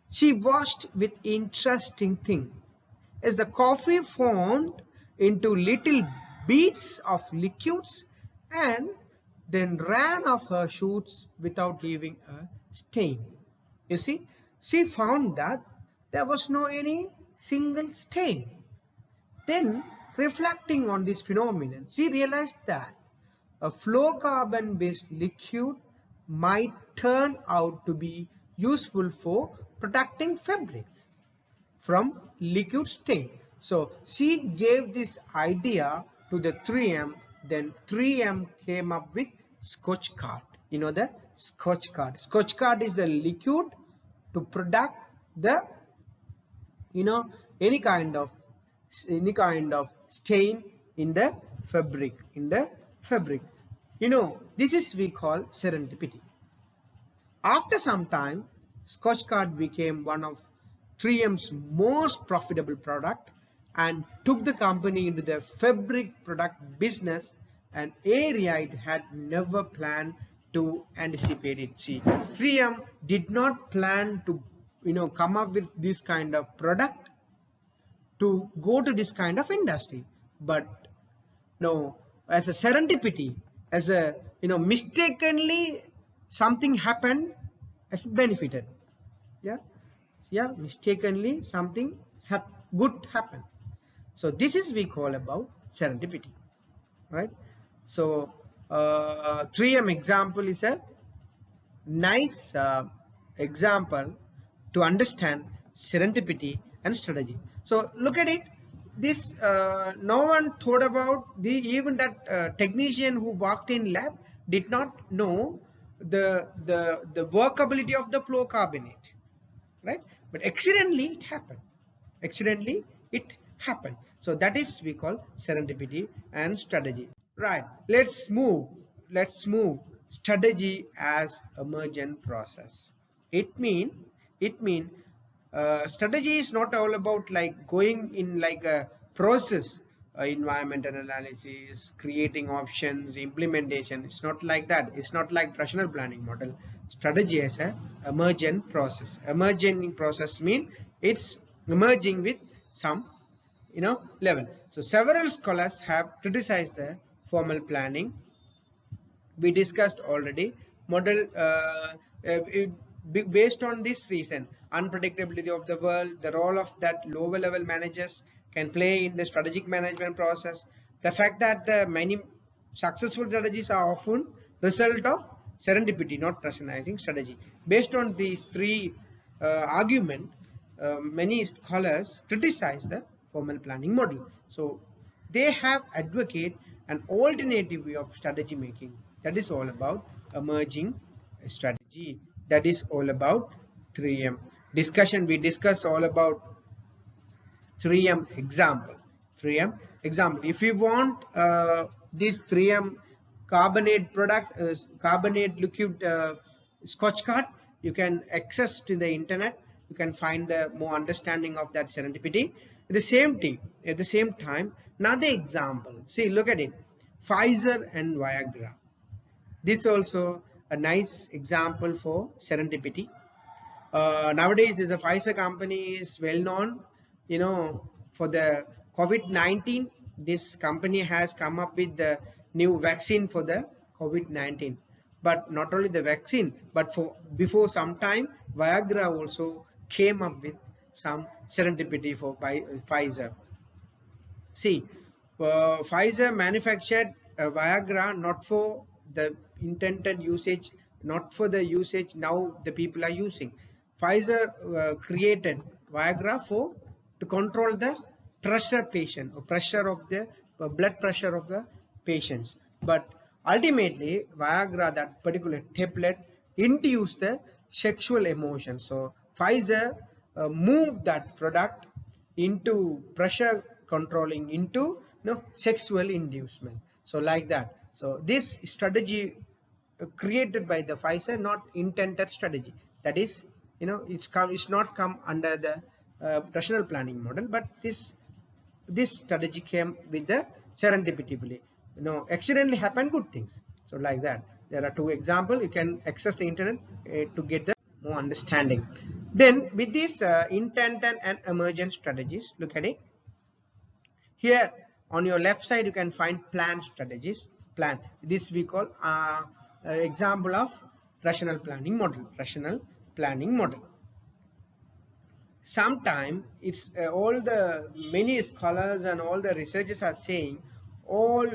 she watched with interesting thing as the coffee formed into little beads of liquids and then ran off her shoes without leaving a stain. You see, she found that there was no any single stain. Then, reflecting on this phenomenon, she realized that a fluorocarbon based liquid might turn out to be useful for protecting fabrics from liquid stain. So she gave this idea to the 3M. Then 3M came up with Scotch card. The Scotch card. Scotch card is the liquid to protect the any kind of stain in the fabric. This is we call serendipity. After some time, Scotch card became one of 3M's most profitable product and took the company into the fabric product business, an area it had never planned to anticipate it. See, 3M did not plan to come up with this kind of product to go to this kind of industry, but as a serendipity, as a mistakenly something happened, as it benefited. Mistakenly something good happened. So this is we call about serendipity, right? So 3M example is a nice example to understand serendipity and strategy. So look at it. This no one thought about even that technician who walked in lab did not know the workability of the fluorocarbonate, right? But accidentally it happened. So that is we call serendipity and strategy, right? Let's move strategy as emergent process. It mean strategy is not all about like going in like a process, environmental analysis, creating options, implementation. It's not like that. It's not like rational planning model. Strategy as a emergent process. Emergent process mean it's emerging with some level. So several scholars have criticized the formal planning. We discussed already model. based on this reason, unpredictability of the world, the role of that lower level managers can play in the strategic management process, the fact that the many successful strategies are often result of serendipity, not rationalizing strategy. Based on these three argument, many scholars criticize the formal planning model. So they have advocate an alternative way of strategy making, that is all about emerging strategy, that is all about 3M discussion. We discussed all about 3M example. 3M example. If you want this 3M carbonate product, carbonate liquid scotch card, you can access to the internet. You can find the more understanding of that serendipity. At the same time, another example. See, look at it. Pfizer and Viagra. This also a nice example for serendipity. Nowadays, the Pfizer company is well known, for the COVID-19. This company has come up with the new vaccine for the COVID-19. But not only the vaccine, but for before some time, Viagra also came up with some serendipity for Pfizer. See, Pfizer manufactured Viagra not for the intended usage, not for the usage now the people are using. Pfizer created Viagra for to control the pressure patient or pressure of the blood pressure of the patients. But ultimately, Viagra, that particular tablet, induced the sexual emotion. So Pfizer moved that product into pressure controlling into sexual inducement. So like that. So this strategy created by the Pfizer, not intended strategy. That is, it's not come under the rational planning model, but this strategy came with the serendipity. Accidentally happen good things. So like that. There are two examples. You can access the internet to get the more understanding. Then with these intended and emergent strategies, look at it. Here on your left side, you can find plan strategies. Plan. This we call example of rational planning model. Rational planning model. Sometimes it's all the many scholars and all the researchers are saying all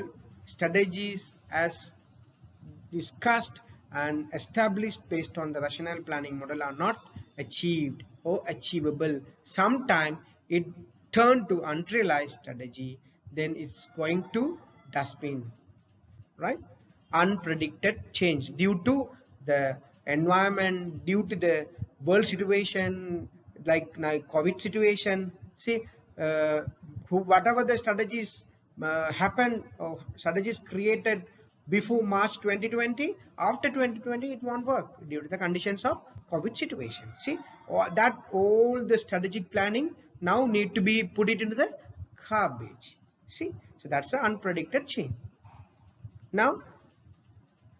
strategies as discussed and established based on the rational planning model are not achieved or achievable. Sometimes it turned to unrealized strategy, then it's going to dustbin, right? Unpredicted change due to the environment, due to the world situation, like now COVID situation. See, whatever the strategies happen or strategies created before March 2020, after 2020 it won't work due to the conditions of COVID situation. See, all the strategic planning now need to be put it into the garbage. See, so that's the unpredicted change. Now,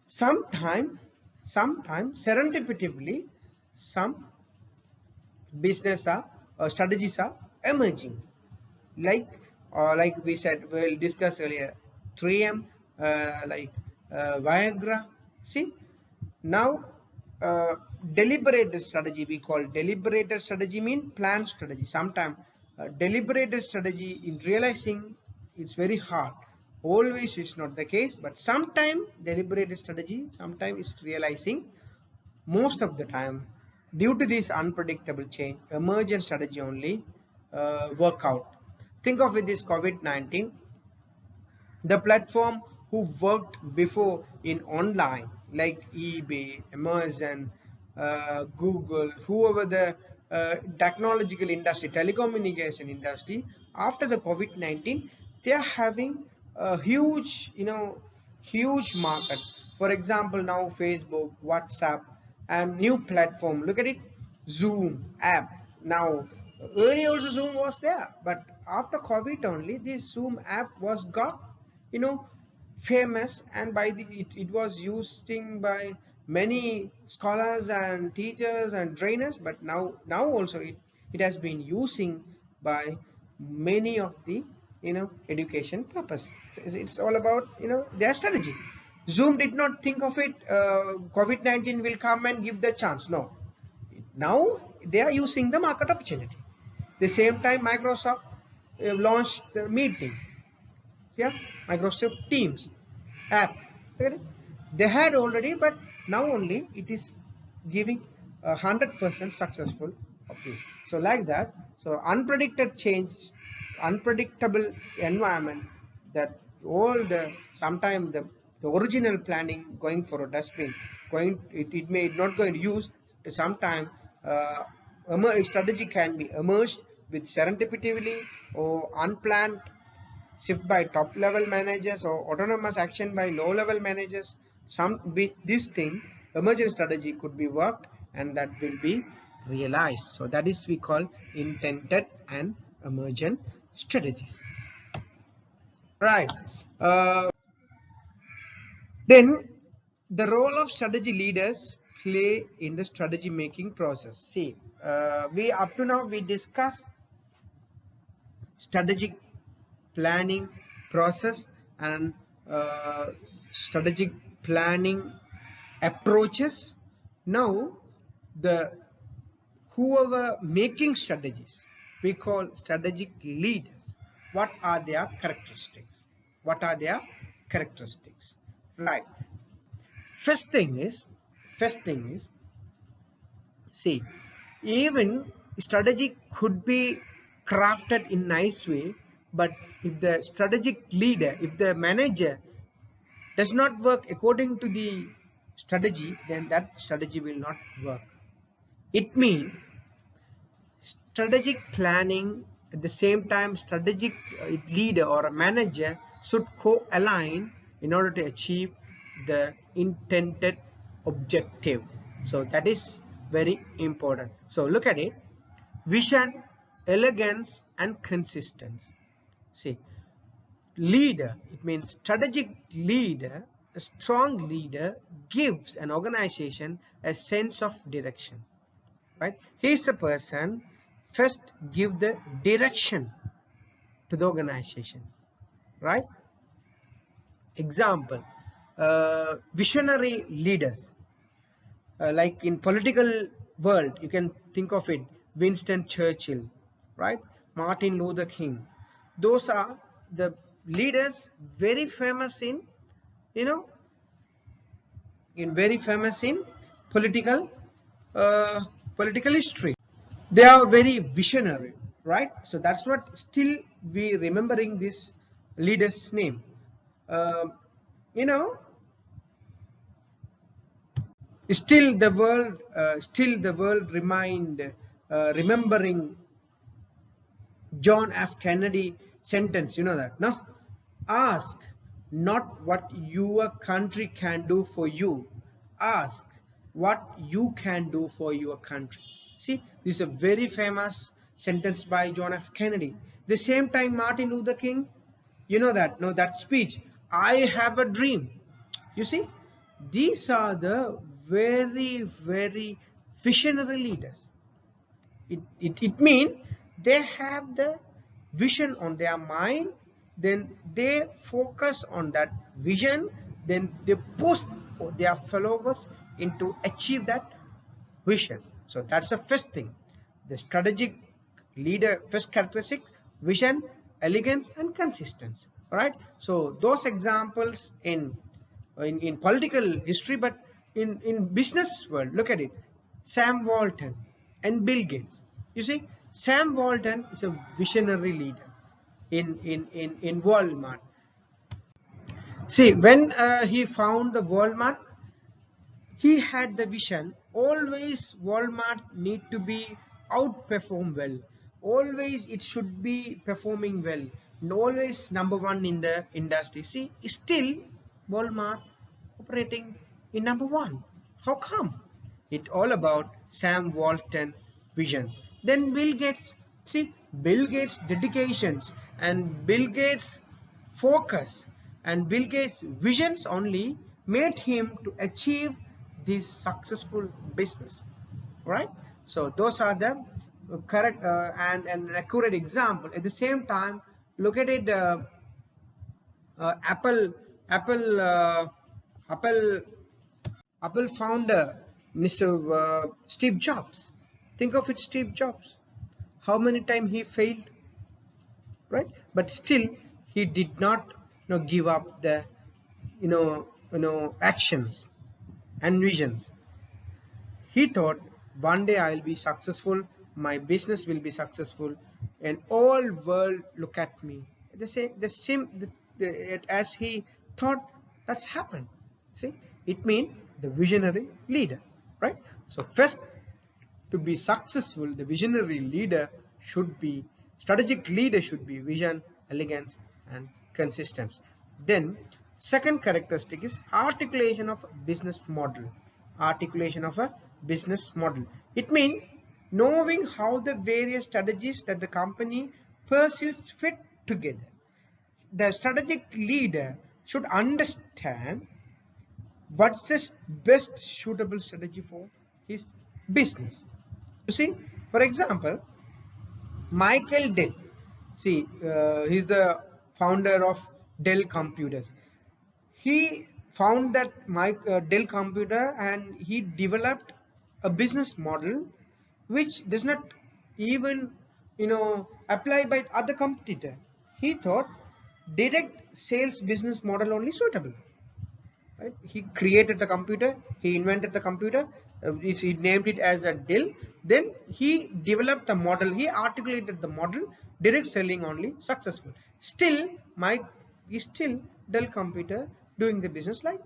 sometime serendipitously, some business strategies are emerging, like we said, we'll discuss earlier, 3M, Viagra. See, now deliberated strategy, we call deliberated strategy mean plan strategy. Sometimes deliberated strategy in realizing it's very hard. Always it's not the case, but sometimes deliberated strategy, sometimes it's realizing. Most of the time, due to this unpredictable change, emergent strategy only work out. Think of it, this COVID-19, the platform who worked before in online like eBay, Amazon, Google, whoever the technological industry, telecommunication industry, after the COVID-19, they are having a huge, huge market. For example, now Facebook, WhatsApp, and new platform. Look at it, Zoom app. Now, earlier also Zoom was there, but after COVID only, this Zoom app was got, famous, and by it was using by many scholars and teachers and trainers. But now also it has been using by many of the education purpose. So it's all about their strategy. Zoom did not think of it, COVID-19 will come and give the chance. No, Now they are using the market opportunity. The same time Microsoft launched the meeting, yeah, Microsoft Teams app. Okay? They had already, but now only it is giving 100% successful of this. So like that, so unpredicted change, unpredictable environment, that all the sometime the original planning going for a dustbin, going it may not going to use sometime. Strategy can be emerged with serendipitously or unplanned shift by top level managers or autonomous action by low level managers. This thing emergent strategy could be worked and that will be realized. So that is we call intended and emergent strategies, right? Then the role of strategy leaders play in the strategy making process. See, we up to now we discussed strategic planning process and strategic planning approaches. Now the whoever making strategies, we call strategic leaders. What are their characteristics? What are their characteristics? Right. First thing is, see, even strategy could be crafted in nice way, but if the strategic leader, if the manager does not work according to the strategy, then that strategy will not work. It means strategic planning, at the same time strategic leader or a manager should co-align in order to achieve the intended objective. So that is very important. So look at it: vision, elegance and consistency. See, leader, it means strategic leader, a strong leader gives an organization a sense of direction, right? He is a person first give the direction to the organization, right? Example, visionary leaders, like in political world you can think of it: Winston Churchill, right? Martin Luther King. Those are the leaders very famous in, you know, very famous in political uh, political history. They are very visionary, right? So that's what still we remembering this leader's name. Uh, you know, still the world remembering John F. Kennedy sentence. You know that, no? Ask not what your country can do for you. Ask what you can do for your country. See, this is a very famous sentence by John F. Kennedy. The same time, Martin Luther King, you know that, no, that speech, I have a dream. You see, these are the very visionary leaders. It means they have the vision on their mind, then they focus on that vision, then they push their followers into achieve that vision. So that's the first thing, the strategic leader first characteristic: vision, elegance and consistency. All right, so those examples in political history, but in business world, look at it: Sam Walton and Bill Gates. You see, Sam Walton is a visionary leader in Walmart. See, when he found the Walmart, he had the vision. Always Walmart need to be outperform well. Always it should be performing well. And always number one in the industry. See, still Walmart operating in number one. How come? It all about Sam Walton vision. Then Bill Gates. See, Bill Gates dedications and Bill Gates focus and Bill Gates visions only made him to achieve this successful business, right? So those are the correct and an accurate example. At the same time, look at it: apple apple apple Apple founder Mr. Steve Jobs. Think of it, Steve Jobs. How many times he failed, right? But still, he did not, give up the, actions and visions. He thought, one day I'll be successful, my business will be successful, and all world look at me. As he thought, that's happened. See, it means the visionary leader, right? So first, to be successful, the visionary leader should be, strategic leader should be vision, elegance, and consistency. Then, second characteristic is articulation of business model. Articulation of a business model. It means knowing how the various strategies that the company pursues fit together. The strategic leader should understand what's the best suitable strategy for his business. You see, for example, Michael Dell. See, he's the founder of Dell Computers. He found that Dell Computer, and he developed a business model which does not even, apply by other competitor. He thought direct sales business model only suitable. Right? He created the computer, he invented the computer, he named it as a Dell. Then he developed a model, he articulated the model, direct selling only successful. Still, Mike is still Dell computer doing the business like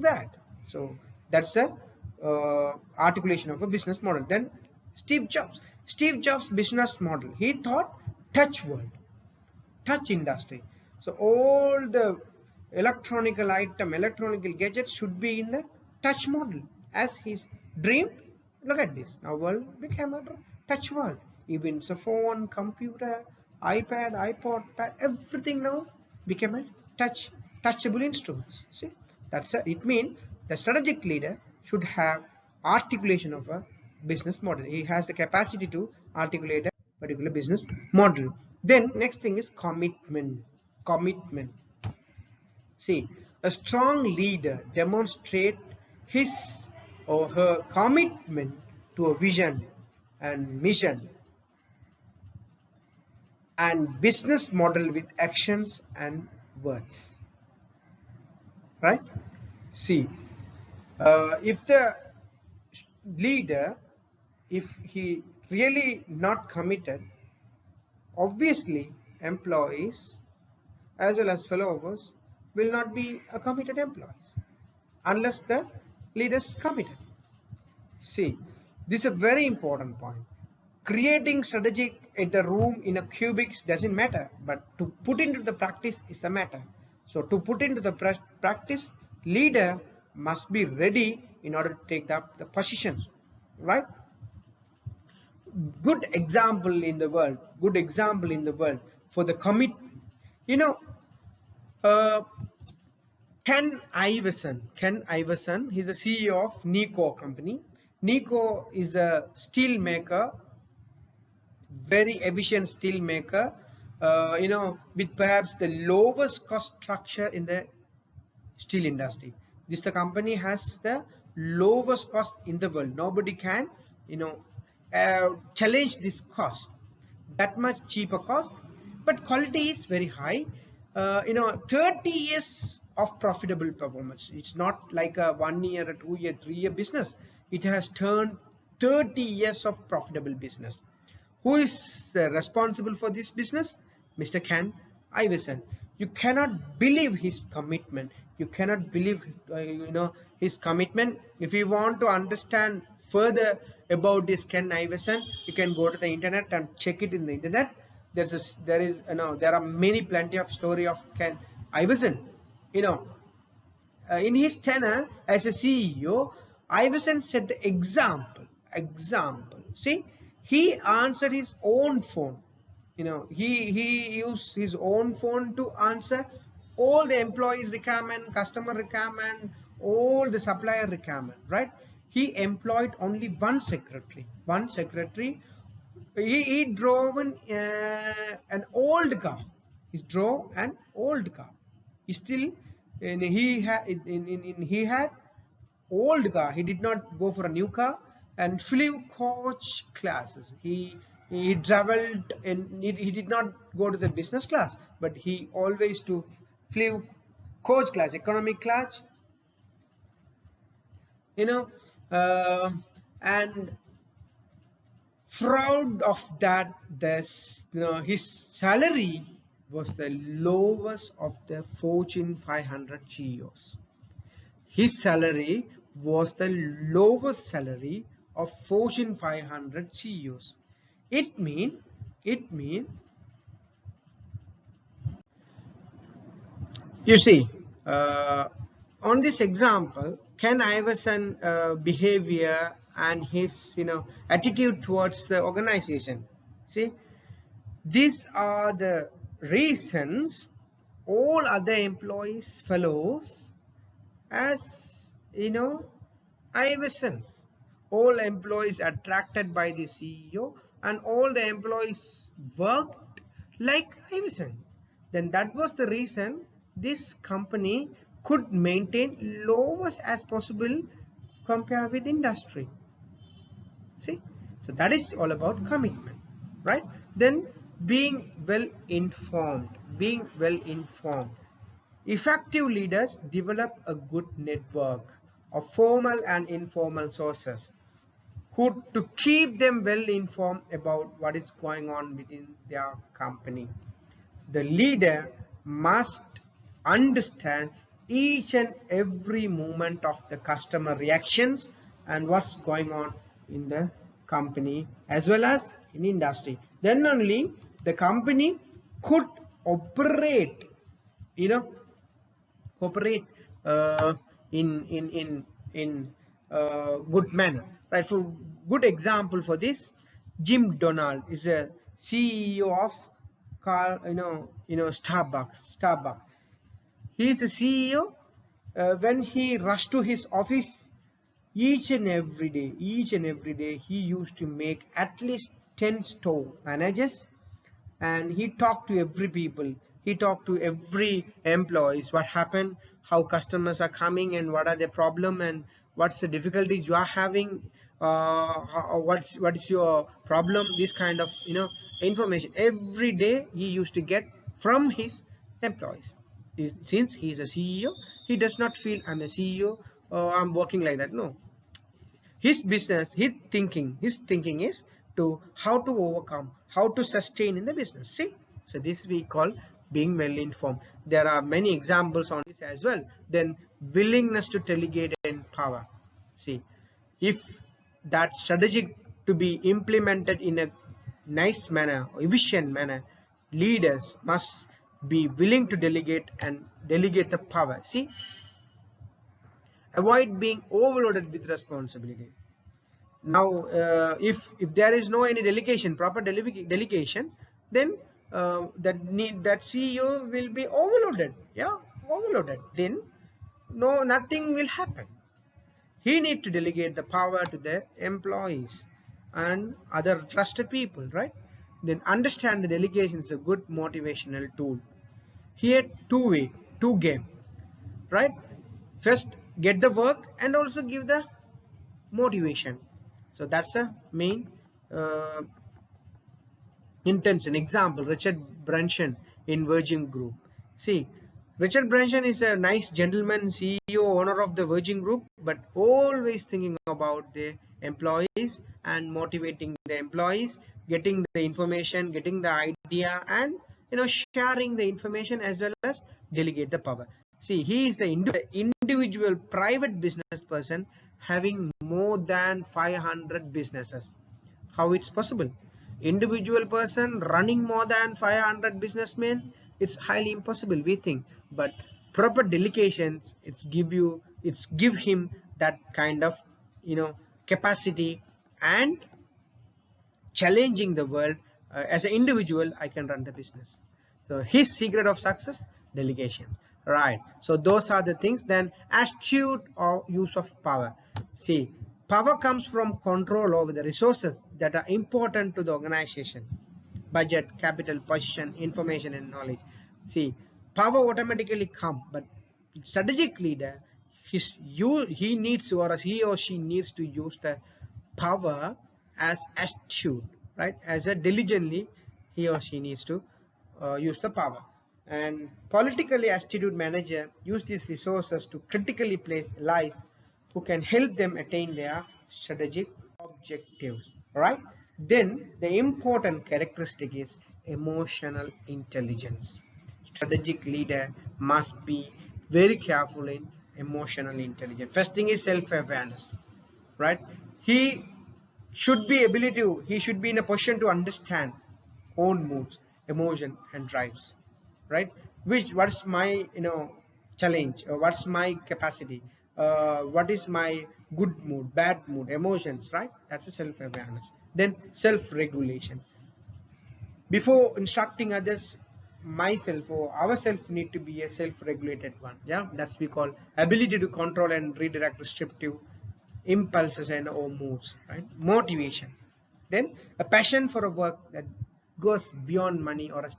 that. So that's a articulation of a business model. Then Steve Jobs business model. He thought touch world, touch industry. So all the electronic gadgets should be in the touch model. As his dream, look at this. Now world became a touch world. Even the phone, computer, iPad, iPod, pad, everything now became a touchable instruments. See, it means the strategic leader should have articulation of a business model. He has the capacity to articulate a particular business model. Then next thing is commitment. Commitment. See, a strong leader demonstrates his or her commitment to a vision and mission and business model with actions and words. Right? See, if the leader, if he really not committed, obviously employees as well as followers will not be a committed employees unless the leaders committed. See, this is a very important point. Creating strategic in the room in a cubics doesn't matter, but to put into the practice is the matter. So to put into the practice, leader must be ready in order to take up the positions, right? Good example in the world, for the commitment. You know, uh, Ken Iverson, he's the CEO of Nico company. Nico is the steel maker, very efficient steel maker, with perhaps the lowest cost structure in the steel industry. The company has the lowest cost in the world. Nobody can, challenge this cost. That much cheaper cost, but quality is very high. 30 years of profitable performance. It's not like a 1 year, a 2 year, 3 year business. It has turned 30 years of profitable business. Who is responsible for this business? Mr. Ken Iverson. You cannot believe his commitment. You cannot believe, his commitment. If you want to understand further about this Ken Iverson, you can go to the internet and check it in the internet. There are plenty of story of Ken Iverson. In his tenure as a CEO, Iverson set the example. See, he answered his own phone. He used his own phone to answer all the employees requirement, customer requirement, all the supplier requirement. Right? He employed only one secretary. He drove an old car. He drove an old car. He still, he had old car. He did not go for a new car. and flew coach classes. He traveled, and he did not go to the business class, but he always to flew coach class, economic class, you know, uh, and proud of that. This, his salary was the lowest of the Fortune 500 CEOs. His salary was the lowest salary of Fortune 500 CEOs. It mean, you see, uh, on this example, Ken Iverson behavior and his attitude towards the organization. See, these are the reasons all other employees follows as Iverson's. All employees attracted by the CEO, and all the employees worked like Iverson. Then that was the reason this company could maintain lowest as possible compared with industry. See, so that is all about commitment, right? Then being well informed. Effective leaders develop a good network of formal and informal sources who to keep them well informed about what is going on within their company. The leader must understand each and every moment of the customer reactions and what's going on in the company as well as in industry. Then only the company could operate, you know cooperate uh, in good manner, right? For good example for this, Jim Donald is a CEO of Starbucks. He is a CEO. When he rushed to his office, each and every day he used to make at least 10 store managers, and he talked to every people, he talked to every employees, what happened, how customers are coming, and what are their problem, and what's the difficulties you are having, what's your problem, this kind of information every day he used to get from his employees. Since he is a CEO, he does not feel I'm a CEO, I'm working like that. No, his business, his thinking is to how to overcome, how to sustain in the business. See, so this we call being well informed. There are many examples on this as well. Then willingness to delegate and power. See, if that strategic to be implemented in a nice manner, efficient manner, leaders must be willing to delegate the power. See, avoid being overloaded with responsibility. Now if there is no any delegation, proper delegation, then that CEO will be overloaded. Yeah, overloaded. Then nothing will happen. He need to delegate the power to the employees and other trusted people, right? Then understand the delegation is a good motivational tool. Here, two game, right? First get the work and also give the motivation. So that's a main uh, intention. Example, Richard Branson in Virgin Group. See, Richard Branson is a nice gentleman, CEO, owner of the Virgin Group, but always thinking about the employees and motivating the employees, getting the information, getting the idea, and sharing the information as well as delegate the power. See, he is the individual private business person having more than 500 businesses. How it's possible? Individual person running more than 500 businessmen, it's highly impossible, we think. But proper delegations, it's give him that kind of capacity and challenging the world. As an individual, I can run the business. So his secret of success, delegation, right? So those are the things. Then astute or use of power. See, power comes from control over the resources that are important to the organization: budget, capital, position, information, and knowledge. See, power automatically come, but strategic leader, he or she needs to use the power as astute, right? As a diligently he or she needs to use the power. And politically astute manager use these resources to critically place allies who can help them attain their strategic objectives. Right? Then the important characteristic is emotional intelligence. Strategic leader must be very careful in emotional intelligence. First thing is self-awareness, right? He should be he should be in a position to understand own moods, emotion, and drives, right? What's my challenge, or what's my capacity, what is my good mood, bad mood, emotions, right? That's a self-awareness. Then self-regulation. Before instructing others, myself or ourselves need to be a self-regulated one. Yeah, that's we call ability to control and redirect restrictive impulses and or moods, right? Motivation. Then a passion for a work that goes beyond money or a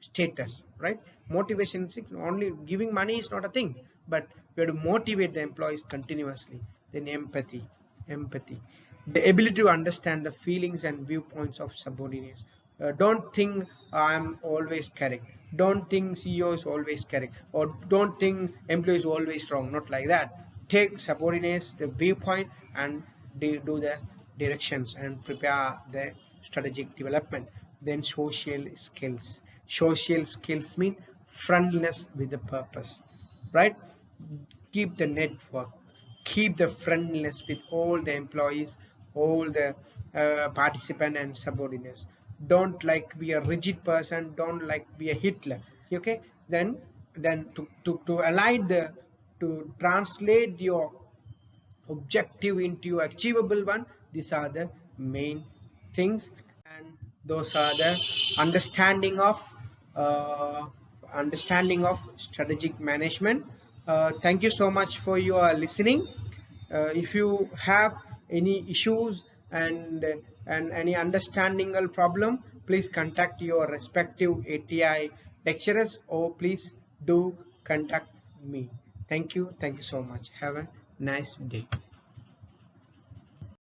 status, right? Motivation is only giving money is not a thing, but we have to motivate the employees continuously. Then empathy, the ability to understand the feelings and viewpoints of subordinates. Don't think I'm always correct. Don't think CEO is always correct, or don't think employee is always wrong. Not like that. Take subordinates the viewpoint and do the directions and prepare the strategic development. Then social skills. Social skills mean friendliness with a purpose, right? Keep the network, keep the friendliness with all the employees, all the participant and subordinates. Don't like be a rigid person, don't like be a Hitler. Okay, then to align the to translate your objective into achievable one, these are the main things, and those are the understanding of uh, strategic management. Thank you so much for your listening. If you have any issues and any understanding problem, please contact your respective ATI lecturers, or please do contact me. Thank you so much. Have a nice day.